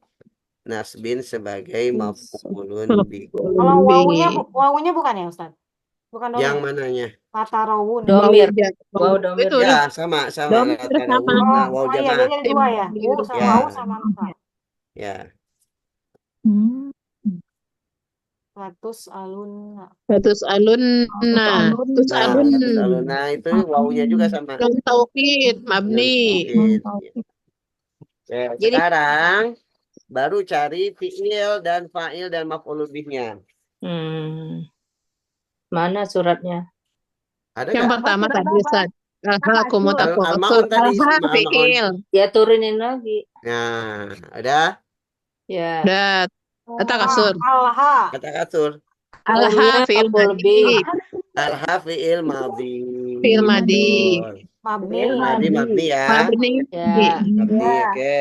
nasbin sebagai maf'ulun bi. Kalau wawunya bukan ya, Ustadz? Bukan domir. Yang mananya? Lata rawun. Domir. Waw domir. itu Ya, sama Domir Lata sama. rawun. Nah, waw Oh iya, jamaah. jadi ada 2 ya. Sama Ya. wawu sama nusa. Ya. Ratus alun. Ratus alunna Nah, Ratus alun nah itu wawunya juga sama. nun taukid mabni Oke, sekarang baru cari fi'il dan fa'il dan maf'ulun bihnya. Mana suratnya? Ada yang nggak? pertama tadi Ustaz alha Al-Ma'un tadi, alha Al-Ma'un. fi'il Ya turunin lagi. Nah, ada Ya. dat kata kasur Alha. kata kasur. alha fi'il maf'ul madi bih. Alha fi'il madhi. Fi'il madi. Betul. Mabni. Fi'il mabni ya. mabni Ya. Mabni, oke.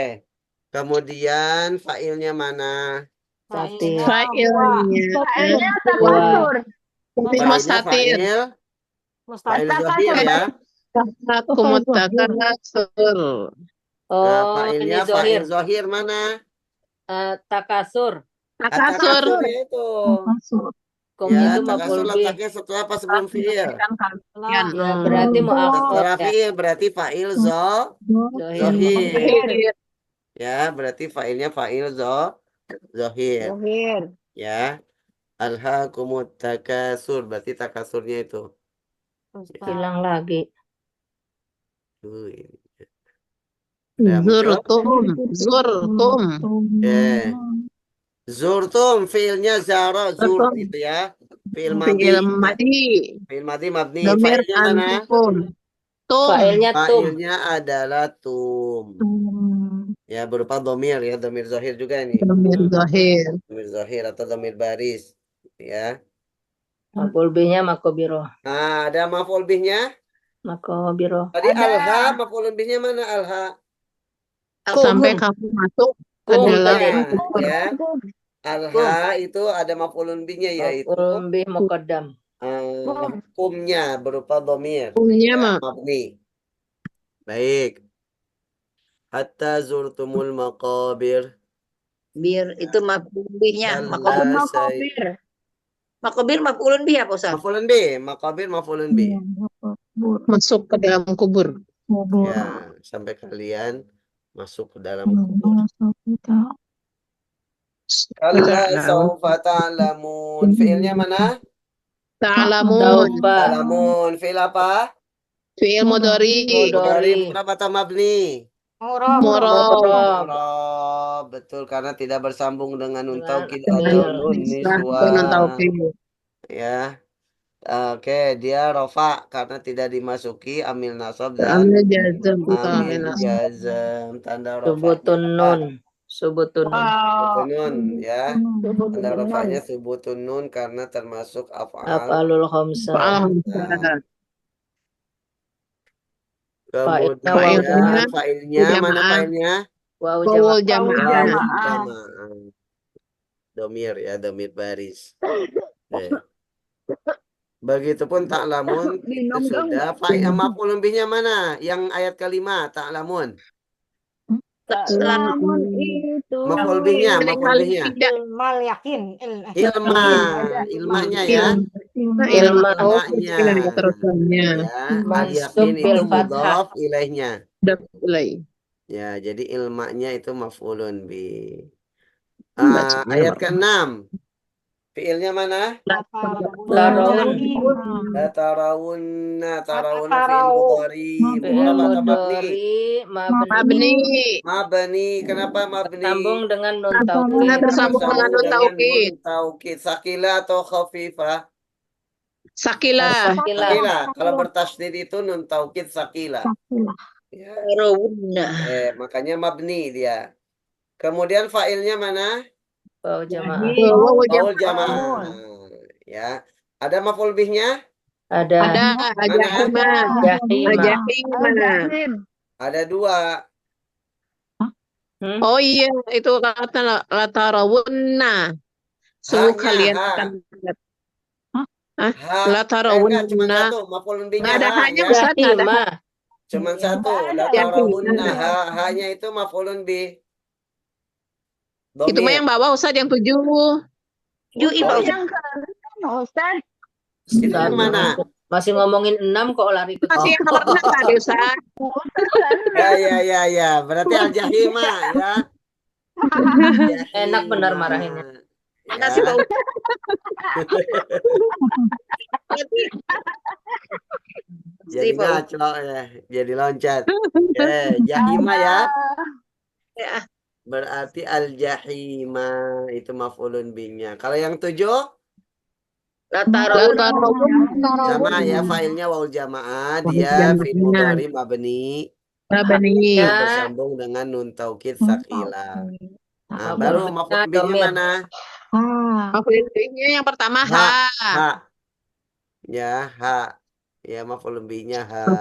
Kemudian fa'ilnya mana? Tatir. Fa'ilnya Fa'ilnya huwa. takasur. Fa'il Fa'ilnya mustatir. fa'il Mustaqil. zahir ya. Takum takasur. Nah, Oh, ini fa'ilnya zohir. fa'il zahir mana? Takasur. Takasur. Takasurnya itu. Kum Ya, itu takasur maf'ul bih. letaknya setelah apa sebelum fi'il? Kalian. Ya, berarti muakhir Setelah ya. fi'il berarti fa'il Zohir. zahir. Ya, berarti fa'ilnya fa'il zahir. Ya. Alhaakumut takasur berarti takasurnya itu. Hilang lagi. Tuh, ini. Udah muncul? Zurtum. Eh. Zurtum fiilnya zara zur itu ya. Fiil madi. Fi'il madi. Fiil madi mabni. Domir Fa'ilnya mana? antum. Tum. Fa'ilnya tum. Fa'ilnya adalah tum. Ya berupa domir ya, domir zahir juga ini. Domir zahir. Domir zahir atau domir baris. Ya. Maf'ul bihnya makobiro. Nah, ada maf'ul bihnya. Makobiro. Tadi alha, maf'ul bihnya mana alha? Sampai kamu masuk Kum adalah tadi. Ya. Alha itu ada maf'ulun bihnya yaitu Maf'ul bih muqaddam. kumnya berupa domir. kumnya Ya, mah. mabni. Baik. Hatta zurtumul maqabir. Bir itu maf'ulnya. Kalla say- Makobir maf'ulun bih apa Ustaz? Maf'ulun bih, maqabir maf'ulun bih. Masuk ke dalam kubur. Ya, sampai kalian masuk ke dalam kubur. Kalla sawfa ta'lamun. Fiilnya mana? Ta'lamun. Tauba. Ta'lamun. Fiil apa? Fi'il mudhari. Mudhari murab atau mabni? Murab. Murab. Betul, karena tidak bersambung dengan nun taukid atau nun niswa. Nun taukid. Ya. Oke, dia rofa karena tidak dimasuki amil nasab dan Amil jazam. amil jazam. Tanda rofa. Subutun nun. Subutun nun. Subutun nun ya. Tanda rofanya subutun nun karena termasuk af'al. Af'alul khamsah. Kemudian fa'ilnya mana fa'ilnya? Wawul jamaah. Domir ya, domir baris. Begitupun ta'lamun itu sudah. Fa'il maf'ulun bihnya mana? Yang ayat kelima ta'lamun. Ta'lamun itu Maf'ul bihnya, maf'ul bihnya. Ilmal yakin. Ilmanya ya. Ilmanya. Ya, al-yakin itu mudhaf ilaihnya. Ya, jadi ilmanya itu maf'ulun bi. Ayat ke-6. Fiilnya mana? Tarawunna. Tarawunna fiil mudhari. Mabni. Kenapa mabni? Bersambung dengan nun taukid. Bersambung dengan nun taukid. Sakila atau khafifah? Sakila. Kalau bertasydid itu nun taukid sakila. Ya. Makanya mabni dia. Kemudian fa'ilnya mana? Wawu jamaah. Wawu jamaah. Ya. Ada maf'ul bihnya? Ada. Jahim. Ada 2. Oh iya, itu kata latarawunna. Sungguh kalian akan lihat. Latarawunna. Cuma satu, maf'ulun bihnya. Ada hanya Ustaz, ada. Cuma satu, latarawunna. Hanya itu maf'ulun bih. Itu mah yang bawah Ustaz, yang 7. yang ke Ustaz. Itu yang mana? Masih ngomongin 6 kok lari ke Masih yang nomor 6 tadi Ustaz. Ya. Berarti al-jahimah ya. Enak benar marahinnya. Makasih Pak. Jadi ngaco ya, jadi loncat. Jahimah ya. Berarti al-jahimah itu maf'ulun bihnya. Kalau yang 7? Sama ya, fa'ilnya waul jamaah, dia fi'il mudhari mabni. Bersambung dengan nun taukid sakila. Nah, baru maf'ul bihnya mana? Maf'ul bihnya yang pertama ha. Ya, ha. Ya, maf'ul bihnya ha.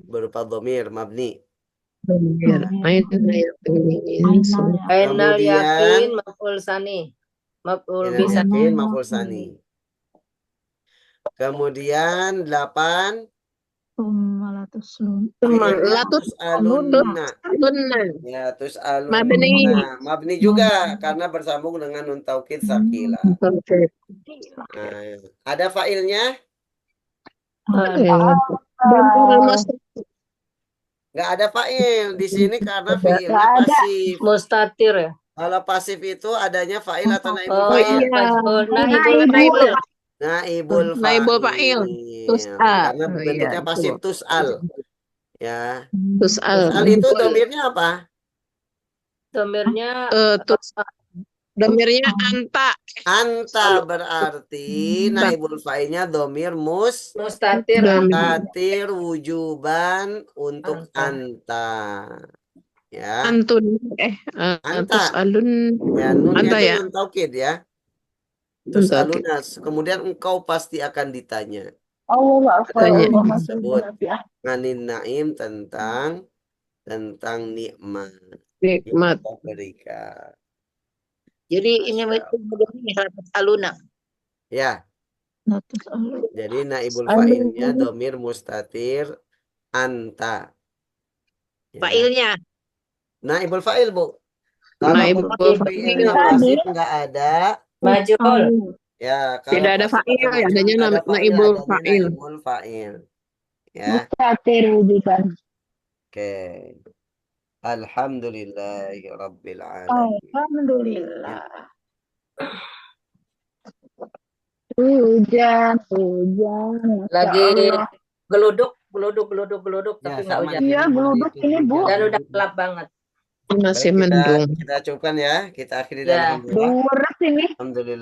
Berupa dhamir mabni. Domir. Ainal yakin. Ainal Kemudian yakin maf'ul sani. Maf'ul Ainal bisa. yakin maf'ul sani. Kemudian 8 fi'ilnya tus'alunna. Ya, Mabni. tus'alunna. Mabni juga karena bersambung dengan nun taukid sakila. Oke. Nah, ada fa'ilnya? Domir mustatir. Nggak ada fa'il di sini karena fi'ilnya pasif. Mustatir ya. Kalau pasif itu adanya fa'il atau naibul Oh, fa'il? naibul fa'il. Naibul Naibul fa'il. fa'il. Tus'al. Karena Oh, iya, bentuknya pasif betul. tus'al. Ya. Tus'al. Tus'al itu domirnya apa? Domirnya Domirnya anta. Anta berarti naibul fa'ilnya domir mustatir. mustatir wujuban untuk anta. Ya. Antun. Anta. Tus'alun. Ya, nunnya Anta itu ya. nun taukid ya. Nun taukid. Tus'alunas. Kemudian engkau pasti akan ditanya. Tanya. Disebut nganin naim tentang nikmat yang Nikmat. Allah berikan. Jadi ini Masya itu aluna. Ya. Jadi naibul fa'ilnya domir mustatir anta. Ya. Fa'ilnya. Naibul fa'il, Bu. Kalau Naibul fi'ilnya pasif nggak ada. Majhul. Ya, kalau Tidak ada pasif fa'il, atau majhul adanya ada fa'il, naibul adanya fa'il. naibul fa'il. Ya. Oke. Alhamdulillahi Rabbil Alamin. Alhamdulillah. Hujan. Masya Lagi Allah. geluduk Ya, tapi nggak sama hujan. di Iya, sini, Bu. geluduk Itu ini, Bu. hujan. Dan udah gelap banget. Masih Baik, mendung. kita cukupkan ya. Kita akhiri Ya. dengan hamdalah. Beres ini. Alhamdulillah.